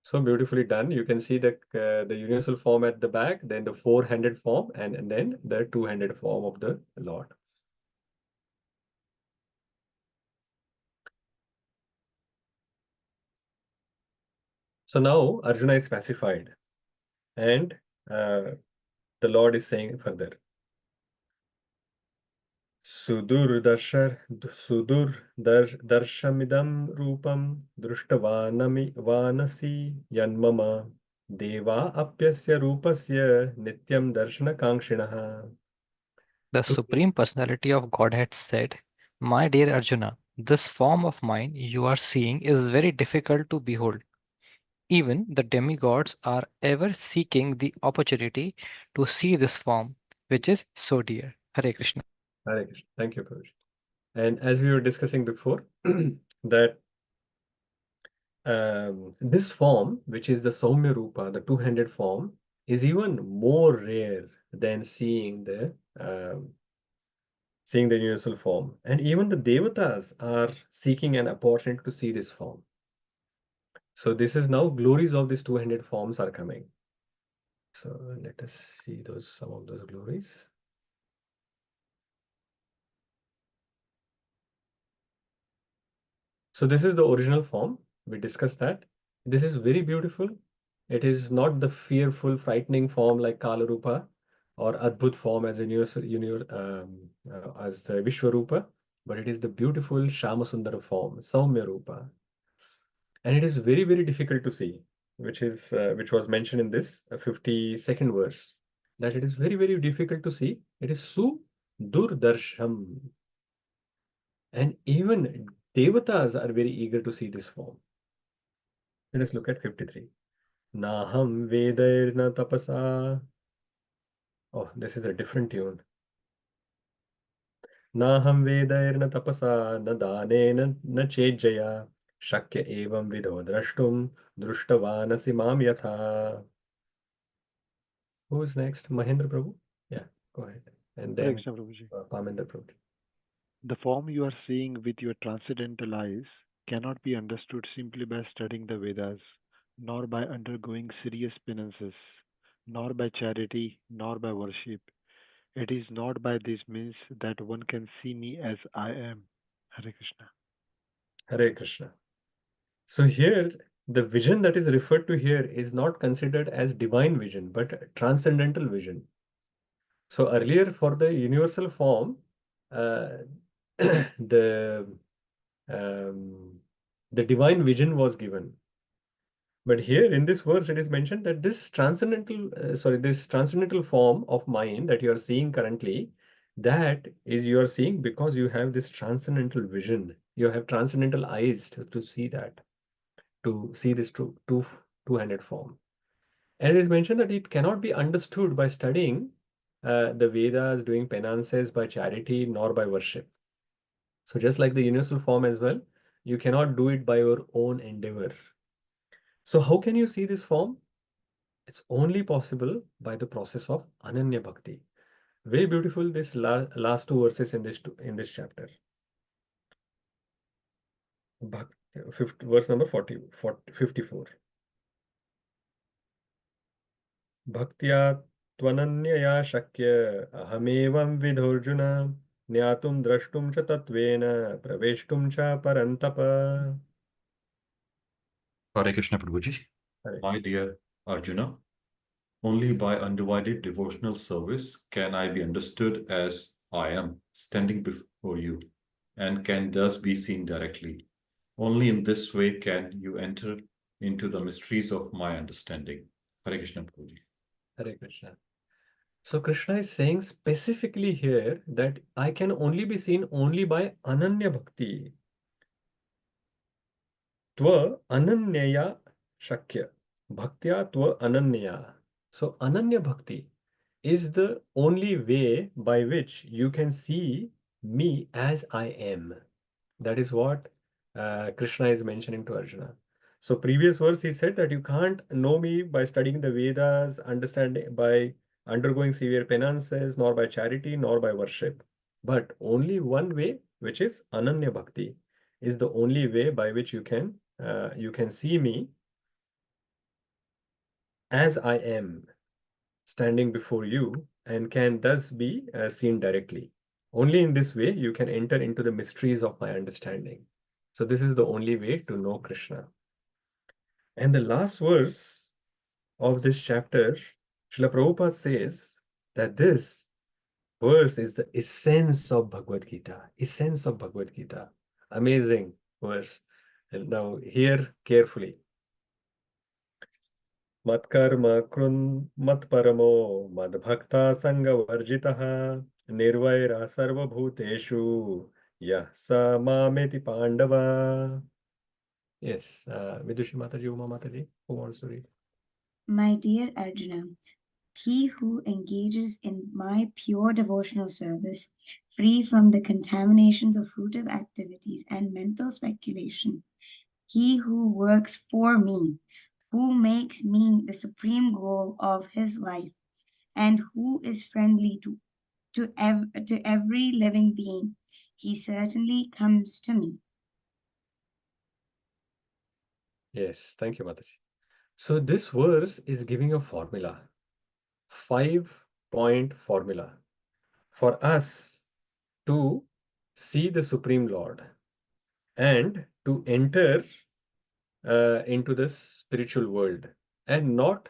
So beautifully done. You can see the universal form at the back, then the four-handed form, and then the two-handed form of the Lord. So now Arjuna is pacified, and the Lord is saying further. Darshamidam rupam drushtavanasi yanmama deva apyasya rupasya nityam darshana kankshinaha. The Supreme Personality of Godhead said, My dear Arjuna, this form of mine you are seeing is very difficult to behold. Even the demigods are ever seeking the opportunity to see this form, which is so dear. Hare Krishna. Hare Krishna. Thank you, Prabhuji. And as we were discussing before, that this form, which is the Saumya Rupa, the two-handed form, is even more rare than seeing the universal form. And even the Devatas are seeking an opportunity to see this form. So this is now glories of these two-handed forms are coming. So let us see some of those glories. So this is the original form. We discussed that. This is very beautiful. It is not the fearful, frightening form like Kalarupa or Adbhut form as a as the Vishwarupa, but it is the beautiful Shamasundara form, Saumya Rupa. And it is very, very difficult to see, which was mentioned in this 52nd verse, that it is very, very difficult to see. It is Durdarsham. And even Devatas are very eager to see this form. Let us look at 53. Naham Vedairna Tapasa. Oh, this is a different tune. Naham Vedairna Tapasa na Danena na Chejaya Shakya Evam Vidho Drashtum Drushtavanasi Mam Yatha. Who's next? Mahendra Prabhu? Yeah, go ahead. And Hare then Krishna, Prabhuji. Pamendra Prabhu. The form you are seeing with your transcendental eyes cannot be understood simply by studying the Vedas, nor by undergoing serious penances, nor by charity, nor by worship. It is not by this means that one can see me as I am. Hare Krishna. Hare Krishna. So here, the vision that is referred to here is not considered as divine vision, but transcendental vision. So earlier, for the universal form, uh, the the divine vision was given. But here in this verse, it is mentioned that this transcendental form of mind that you are seeing currently, That is you are seeing because you have this transcendental vision. You have transcendental eyes to see that, to see this two-handed form. And it is mentioned that it cannot be understood by studying the Vedas, doing penances by charity, nor by worship. So just like the universal form as well, you cannot do it by your own endeavor. So how can you see this form? It's only possible by the process of Ananya Bhakti. Very beautiful this last two verses in this chapter. Verse number 54. Bhaktya tvananyaya shakya ahamevam vidhurjuna Nyatum drashtum cha tatvena praveshtum cha parantapa. Hare Krishna Prabhuji. My dear Arjuna, only by undivided devotional service can I be understood as I am standing before you and can thus be seen directly. Only in this way can you enter into the mysteries of my understanding. Hare Krishna Prabhuji. Hare Krishna. So Krishna is saying specifically here that I can only be seen only by Ananya Bhakti. Tva Ananyaya Shakya. Bhaktya Tva Ananyaya. So Ananya Bhakti is the only way by which you can see me as I am. That is what Krishna is mentioning to Arjuna. So previous verse he said that you can't know me by studying the Vedas, understanding by undergoing severe penances, nor by charity, nor by worship. But only one way, which is Ananya Bhakti, is the only way by which you can see me as I am, standing before you, and can thus be seen directly. Only in this way you can enter into the mysteries of my understanding. So this is the only way to know Krishna. And the last verse of this chapter, Srila Prabhupada says that this verse is the essence of Bhagavad Gita. Essence of Bhagavad Gita. Amazing verse. And now hear carefully. Matkarma krun matparamo madbhakta sanga varjitaha nirvaira sarva bhuteshu yah sa mameti pandava. Yes, Vidushi Mataji, Uma Mataji, who wants to read? My dear Arjuna, he who engages in my pure devotional service, free from the contaminations of fruitive activities and mental speculation, he who works for me, who makes me the supreme goal of his life, and who is friendly to every living being, he certainly comes to me. Yes, thank you, Mataji. So this verse is giving a formula, 5-point formula for us to see the Supreme Lord and to enter into the spiritual world and not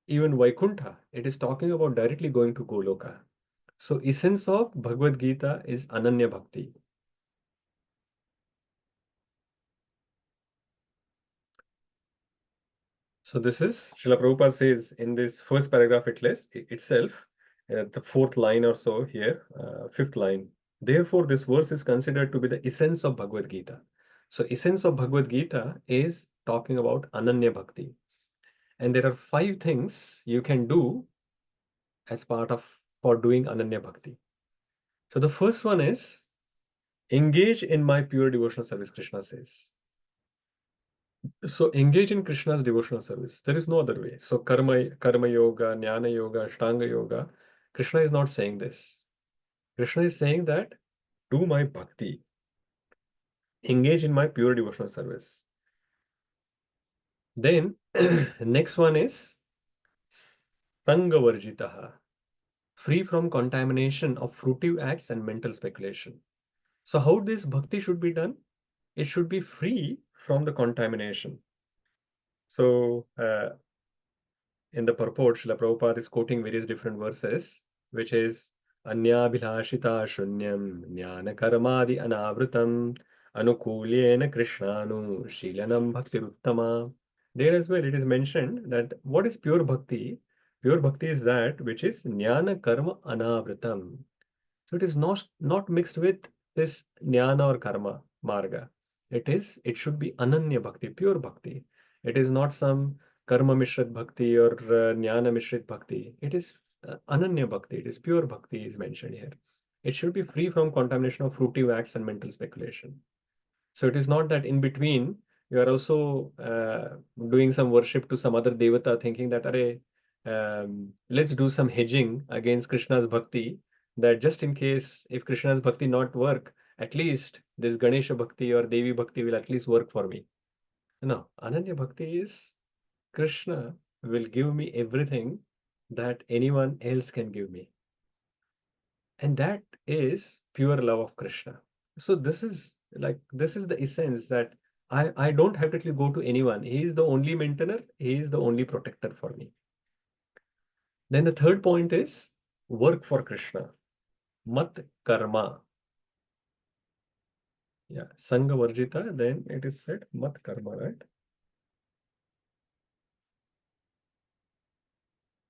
even Vaikuntha. It is talking about directly going to Goloka. So essence of Bhagavad Gita is Ananya Bhakti. So this is, Srila Prabhupada says in this first paragraph itself, the fourth line or so here, fifth line. Therefore, this verse is considered to be the essence of Bhagavad Gita. So essence of Bhagavad Gita is talking about Ananya Bhakti. And there are 5 things you can do as part of for doing Ananya Bhakti. So the first one is engage in my pure devotional service, Krishna says. So engage in Krishna's devotional service. There is no other way. So karma yoga, jnana yoga, ashtanga yoga. Krishna is not saying this. Krishna is saying that do my bhakti. Engage in my pure devotional service. Then next one is sanga varjitaha, free from contamination of fruitive acts and mental speculation. So how this bhakti should be done? It should be free from the contamination. So in the purport, Srila Prabhupada is quoting various different verses, which is Anyabhilashita shunyam jnana karmadi anavritam anukulyena krishnanu shilanam bhakti uttama. There as well it is mentioned that what is pure bhakti? Pure bhakti is that which is jnana karma anavritam. So it is not mixed with this jnana or karma marga. It should be ananya bhakti, pure bhakti. It is not some karma mishrit bhakti or jnana mishrit bhakti. It is ananya bhakti. It is pure bhakti is mentioned here. It should be free from contamination of fruitive acts and mental speculation. So it is not that in between you are also doing some worship to some other devata, thinking that, let's do some hedging against Krishna's bhakti, that just in case if Krishna's bhakti not work, at least this Ganesha bhakti or Devi bhakti will at least work for me. No, Ananya bhakti is Krishna will give me everything that anyone else can give me. And that is pure love of Krishna. So this is the essence that I don't have to actually go to anyone. He is the only maintainer, he is the only protector for me. Then the third point is work for Krishna. Mat karma. Yeah, Sangha Varjita, then it is said Mat karma, right?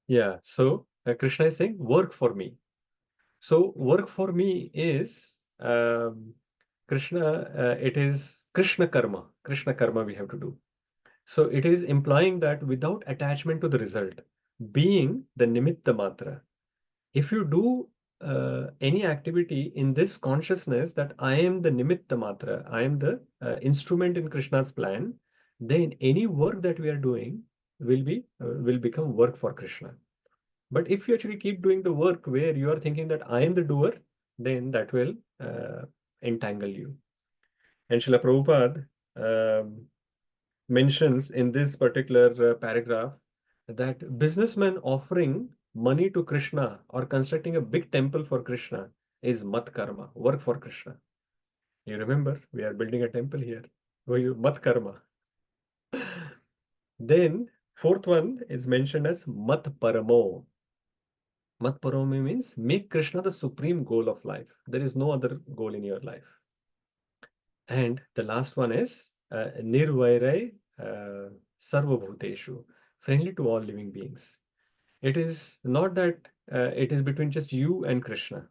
Yeah, so Krishna is saying work for me. So work for me is Krishna, it is Krishna karma we have to do. So it is implying that without attachment to the result, being the nimitta matra. If you do any activity in this consciousness that I am the nimitta matra, I am the instrument in Krishna's plan, then any work that we are doing will become work for Krishna. But if you actually keep doing the work where you are thinking that I am the doer, then that will entangle you. And Srila Prabhupada mentions in this particular paragraph that businessmen offering money to Krishna or constructing a big temple for Krishna is mat karma, work for Krishna. You remember, we are building a temple here. Mat karma. Then, fourth one is mentioned as mat paramo. Mat paramo means make Krishna the supreme goal of life. There is no other goal in your life. And the last one is nirvairai sarvabhuteshu, friendly to all living beings. It is not that it is between just you and Krishna.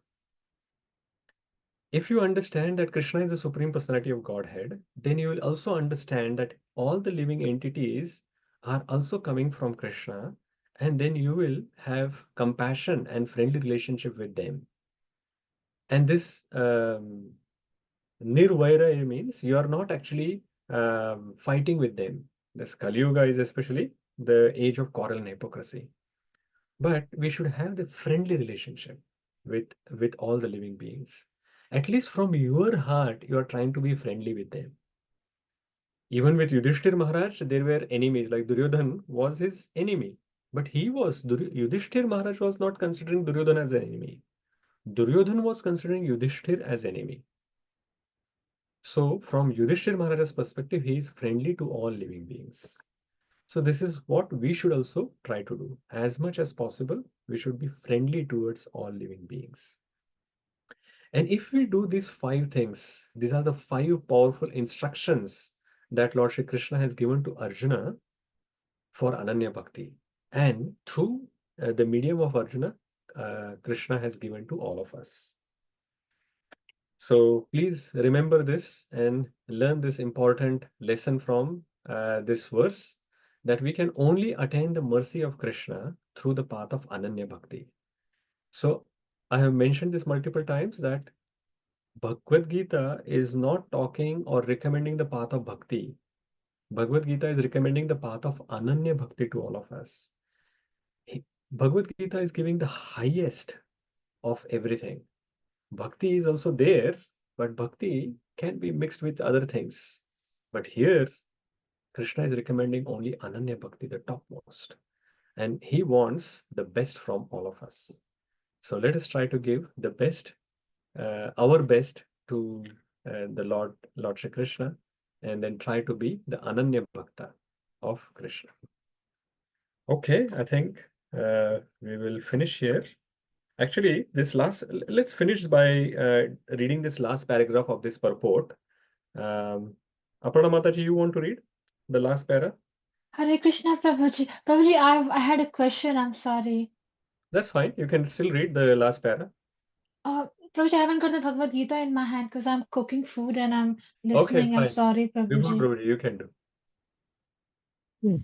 If you understand that Krishna is the Supreme Personality of Godhead, then you will also understand that all the living entities are also coming from Krishna, and then you will have compassion and friendly relationship with them. And this Nirvaira means you are not actually fighting with them. This Kali Yuga is especially the age of quarrel and hypocrisy. But we should have the friendly relationship with all the living beings. At least from your heart, you are trying to be friendly with them. Even with Yudhishthir Maharaj, there were enemies. Like Duryodhan was his enemy. But Yudhishthir Maharaj was not considering Duryodhan as an enemy. Duryodhan was considering Yudhishthir as enemy. So from Yudhishthir Maharaj's perspective, he is friendly to all living beings. So this is what we should also try to do. As much as possible, we should be friendly towards all living beings. And if we do these 5 things, these are the 5 powerful instructions that Lord Sri Krishna has given to Arjuna for Ananya Bhakti. And through the medium of Arjuna, Krishna has given to all of us. So please remember this and learn this important lesson from this verse, that we can only attain the mercy of Krishna through the path of Ananya Bhakti. So I have mentioned this multiple times that Bhagavad Gita is not talking or recommending the path of bhakti. Bhagavad Gita is recommending the path of Ananya Bhakti to all of us. Bhagavad Gita is giving the highest of everything. Bhakti is also there, but bhakti can be mixed with other things. But here, Krishna is recommending only Ananya Bhakti, the topmost. And he wants the best from all of us. So let us try to give the best, our best to the Lord Shri Krishna, and then try to be the Ananya Bhakta of Krishna. Okay, I think we will finish here. Actually, let's finish by reading this last paragraph of this purport. Aparna Mataji, you want to read the last para? Hare Krishna, Prabhuji. Prabhuji, I had a question. I'm sorry. That's fine. You can still read the last para. Prabhuji, I haven't got the Bhagavad Gita in my hand because I'm cooking food and I'm Okay, listening. I'm fine. sorry, Before Prabhuji. Prabhuji, you can do.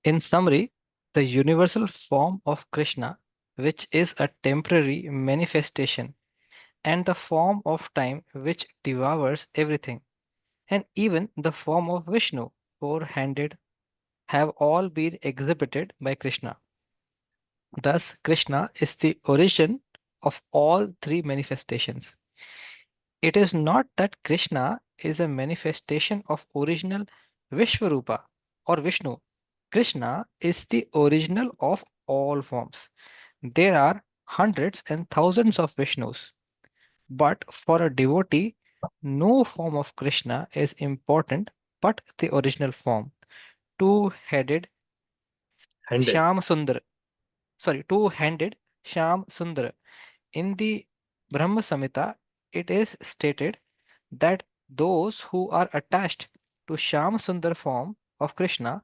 In summary, the universal form of Krishna, which is a temporary manifestation, and the form of time which devours everything, and even the form of Vishnu, four-handed, have all been exhibited by Krishna. Thus, Krishna is the origin of all three manifestations. It is not that Krishna is a manifestation of original Vishvarupa or Vishnu. Krishna is the original of all forms. There are hundreds and thousands of Vishnus, but for a devotee, no form of Krishna is important but the original form. Two-headed Handed. Shyam Sundar. Two-handed Shyam Sundar. In the Brahma Samhita, it is stated that those who are attached to Shyam Sundar form of Krishna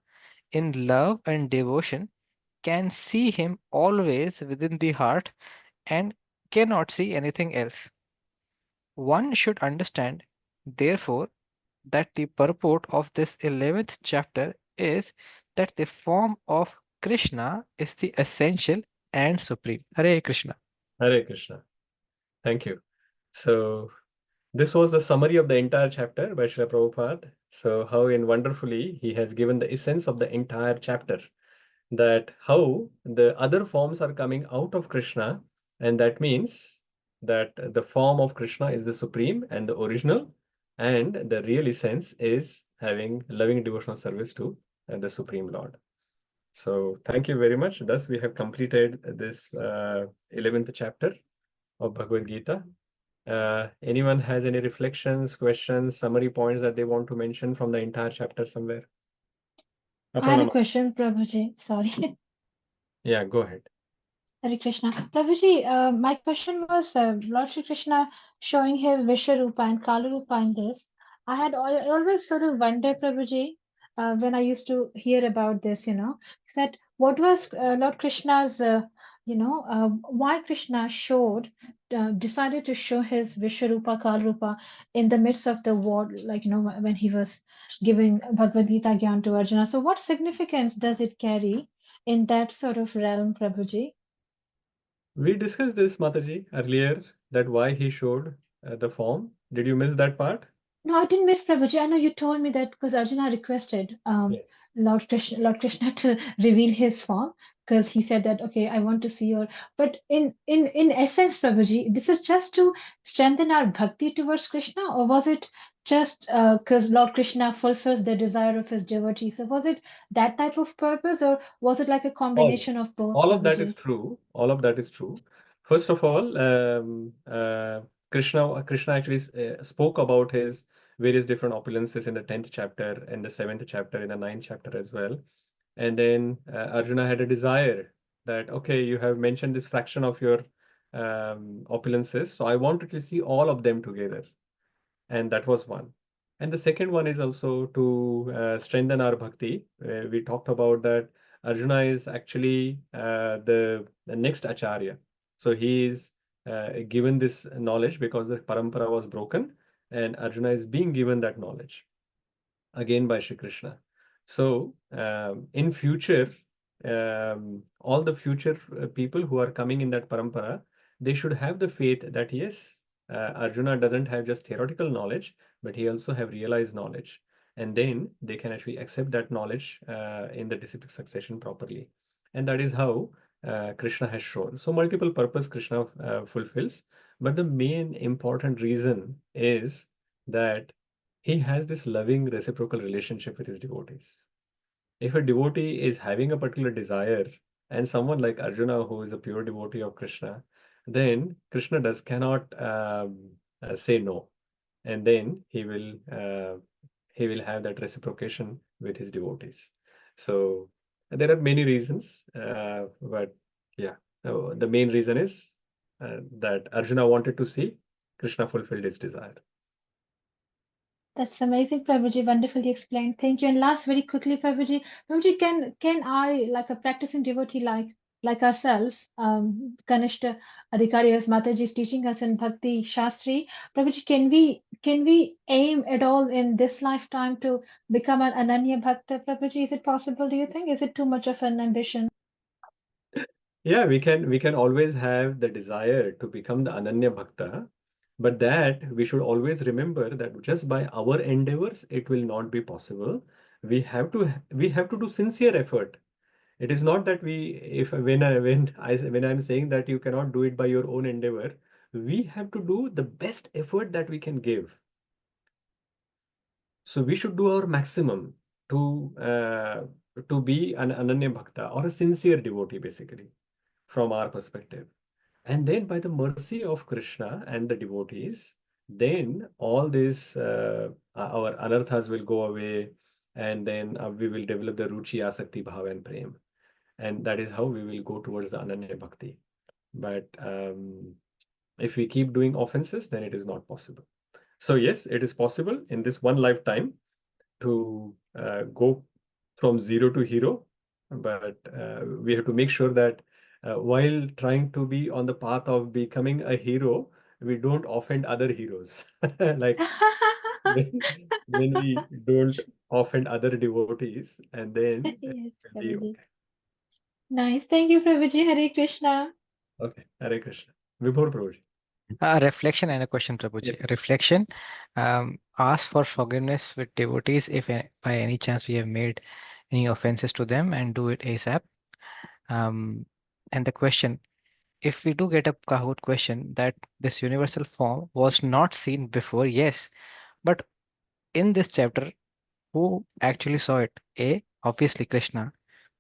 in love and devotion can see him always within the heart and cannot see anything else. One should understand, therefore, that the purport of this 11th chapter is that the form of Krishna is the essential and supreme. Hare Krishna. Hare Krishna. Thank you. So this was the summary of the entire chapter by Srila Prabhupada. So how in wonderfully he has given the essence of the entire chapter, that how the other forms are coming out of Krishna, and that means that the form of Krishna is the supreme and the original, and the real essence is having loving devotional service to the Supreme Lord. So thank you very much. Thus we have completed this 11th chapter of Bhagavad Gita. Anyone has any reflections, questions, summary points that they want to mention from the entire chapter somewhere? I had a Aparna, question, Prabhuji. Sorry. yeah, go ahead. Hare Krishna. Prabhuji, my question was Lord Sri Krishna showing his Vishwarupa and Kalarupa in this. I had always sort of wondered, Prabhuji, when I used to hear about this, that what was Lord Krishna's, why Krishna decided to show his Vishwarupa, Kalarupa in the midst of the war, like, when he was giving Bhagavad Gita Gyan to Arjuna. So what significance does it carry in that sort of realm, Prabhuji? We discussed this, Mataji, earlier, that why he showed the form. Did you miss that part? No, I didn't miss Prabhuji. I know you told me that because Arjuna requested Yes. Lord Krishna to reveal his form because he said that, okay, I want to see your. But in essence, Prabhuji, this is just to strengthen our bhakti towards Krishna, or was it just because Lord Krishna fulfills the desire of his devotees? So was it that type of purpose, or was it like a All. combination of both, All of that is Prabhuji? true. All of that is true. First of all, Krishna actually spoke about his various different opulences in the 10th chapter, in the 7th chapter, in the 9th chapter as well. And then Arjuna had a desire that, okay, you have mentioned this fraction of your opulences, so I wanted to see all of them together. And that was one. And the second one is also to strengthen our bhakti. We talked about that Arjuna is actually the next acharya. So he is given this knowledge because the parampara was broken, and Arjuna is being given that knowledge again by Shri Krishna. So in future, all the future people who are coming in that parampara, they should have the faith that yes, Arjuna doesn't have just theoretical knowledge, but he also have realized knowledge, and then they can actually accept that knowledge in the disciplic succession properly, and that is how Krishna has shown. So multiple purpose Krishna fulfills, but the main important reason is that he has this loving reciprocal relationship with his devotees. If a devotee is having a particular desire, and someone like Arjuna, who is a pure devotee of Krishna, then Krishna cannot say no, and then he will have that reciprocation with his devotees. So there are many reasons, but yeah, the main reason is that Arjuna wanted to see Krishna fulfilled his desire. That's amazing, Prabhuji. Wonderfully explained. Thank you. And last, very quickly, Prabhuji. Prabhuji, can I, like a practicing devotee, like ourselves, Kanishta Adhikari, as Mataji is teaching us in Bhakti Shastri, Prabhuji, can we aim at all in this lifetime to become an Ananya Bhakta, Prabhuji? Is it possible? Do you think? Is it too much of an ambition? Yeah, we can always have the desire to become the Ananya Bhakta, but that we should always remember that just by our endeavors it will not be possible. We have to do sincere effort. It is not that we if when I'm saying that you cannot do it by your own endeavor, we have to do the best effort that we can give. So we should do our maximum to uh, to be an Ananya Bhakta or a sincere devotee, basically, from our perspective. And then by the mercy of Krishna and the devotees, then all these our anarthas will go away, and then we will develop the ruchi, asakti, bhava, and prem. And that is how we will go towards the Ananya Bhakti. But if we keep doing offenses, then it is not possible. So yes, it is possible in this one lifetime to go from zero to hero, but we have to make sure that while trying to be on the path of becoming a hero, we don't offend other heroes. Like when, when we don't offend other devotees, and then Yes, we'll be Prabhuji. okay. Nice. Thank you, Prabhuji. Hare Krishna. Okay, Hare Krishna. Vibhor Prabhuji. A reflection and a question, Prabhuji. Yes. Reflection. Ask for forgiveness with devotees if by any chance we have made any offenses to them, and do it ASAP. And the question, if we do get a Kahoot question that this universal form was not seen before, yes, but in this chapter, who actually saw it? A, obviously Krishna.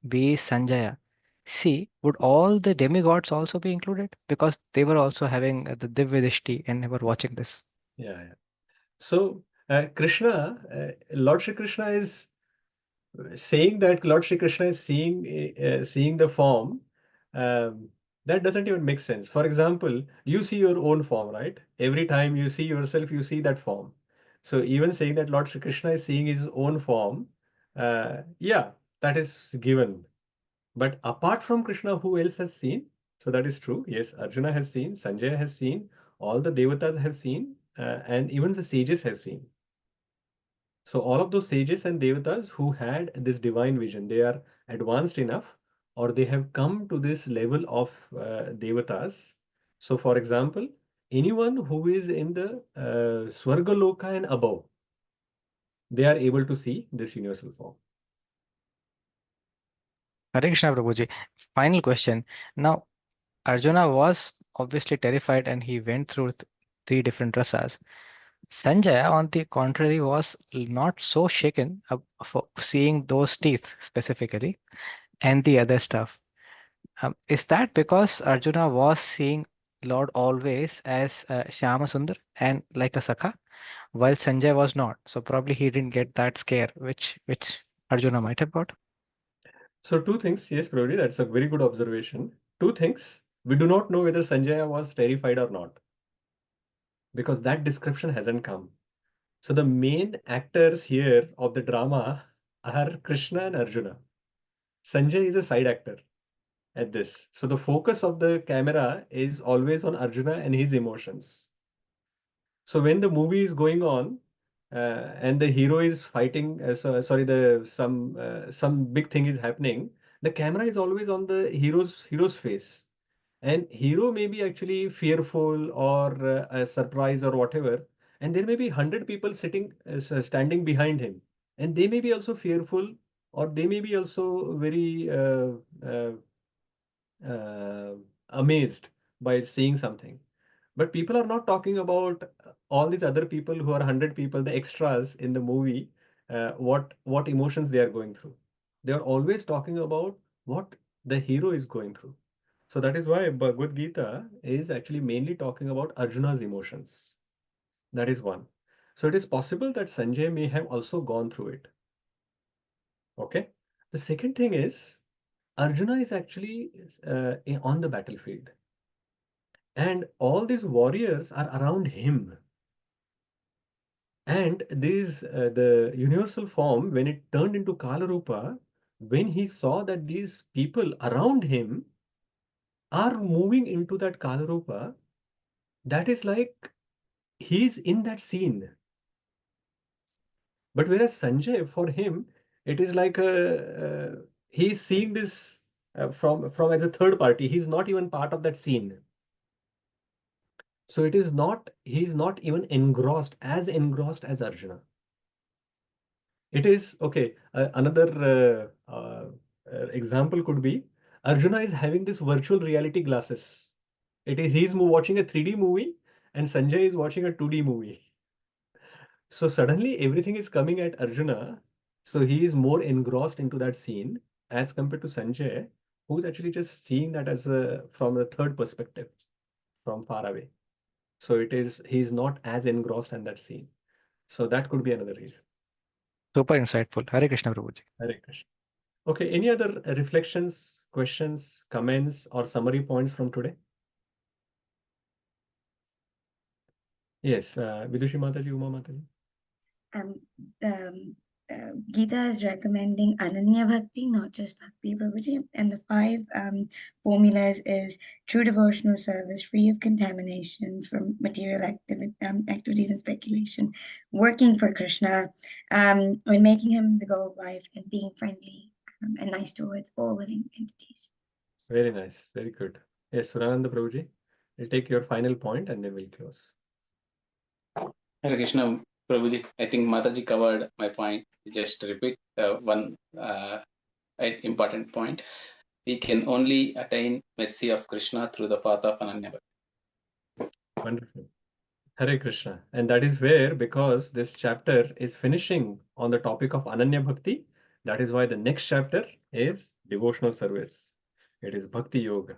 B, Sanjaya. C, would all the demigods also be included? Because they were also having the Divya Dishti and they were watching this. Yeah, yeah. So Krishna, Lord Shri Krishna is saying that Lord Shri Krishna is seeing the form, um, that doesn't even make sense. For example, you see your own form, right? Every time you see yourself, you see that form. So even saying that Lord Shri Krishna is seeing his own form, yeah, that is given. But apart from Krishna, who else has seen? So that is true. Yes, Arjuna has seen, Sanjaya has seen, all the devatas have seen, and even the sages have seen. So all of those sages and devatas who had this divine vision, they are advanced enough, or they have come to this level of devatas. So for example, anyone who is in the Swargaloka and above, they are able to see this universal form. Hare Krishna Prabhuji. Final question. Now, Arjuna was obviously terrified and he went through three different rasas. Sanjaya, on the contrary, was not so shaken for seeing those teeth specifically and the other stuff. Is that because Arjuna was seeing Lord always as Shyama Sundar and like a Sakha, while Sanjay was not? So probably he didn't get that scare, which Arjuna might have got. So two things, yes, Brody, that's a very good observation. Two things, we do not know whether Sanjaya was terrified or not, because that description hasn't come. So the main actors here of the drama are Krishna and Arjuna. Sanjay is a side actor at this. So the focus of the camera is always on Arjuna and his emotions. So when the movie is going on, and the hero is fighting, sorry, the some big thing is happening, the camera is always on the hero's face. And hero may be actually fearful or surprised or whatever, and there may be 100 people sitting standing behind him, and they may be also fearful, or they may be also very uh, uh, amazed by seeing something. But people are not talking about all these other people who are 100 people, the extras in the movie, what emotions they are going through. They are always talking about what the hero is going through. So that is why Bhagavad Gita is actually mainly talking about Arjuna's emotions. That is one. So it is possible that Sanjay may have also gone through it. Okay. The second thing is Arjuna is actually on the battlefield, and all these warriors are around him. And the universal form, when it turned into Kala Rupa, when he saw that these people around him are moving into that Kala Rupa, that is like he's in that scene. But whereas Sanjay, for him, it is like he's seeing this from as a third party. He's not even part of that scene. So it is not, he's not even engrossed as Arjuna. It is okay. Another example could be Arjuna is having this virtual reality glasses. It is he's watching a 3D movie and Sanjay is watching a 2D movie. So suddenly everything is coming at Arjuna. So he is more engrossed into that scene as compared to Sanjay, who's actually just seeing that as a from a third perspective, from far away. So it is he's not as engrossed in that scene. So that could be another reason. Super insightful. Hare Krishna, Prabhuji. Hare Krishna. Okay, any other reflections, questions, comments, or summary points from today? Yes, Vidushi Mataji, Uma Mataji. Gita is recommending Ananya Bhakti, not just Bhakti, Prabhuji. And the 5 formulas is true devotional service, free of contaminations from material activities and speculation, working for Krishna, and making him the goal of life, and being friendly and nice towards all living entities. Very nice, very good. Yes, Surananda Prabhuji, we'll take your final point and then we'll close. Hare Krishna, Prabhuji. I think Mataji covered my point. Just repeat one important point. We can only attain mercy of Krishna through the path of Ananya Bhakti. Wonderful. Hare Krishna. And that is where, because this chapter is finishing on the topic of Ananya Bhakti, that is why the next chapter is devotional service. It is Bhakti Yoga.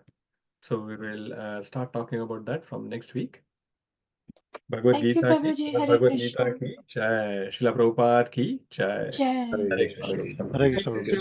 So we will start talking about that from next week. Bhagavad Thank you, Gita ki, Prabhuji. Hare Bhagavad Gita Krishna. ki, Jai. Srila Prabhupada ki, Jai. Jai. Hare Krishna. Hare Krishna, Prabhuji.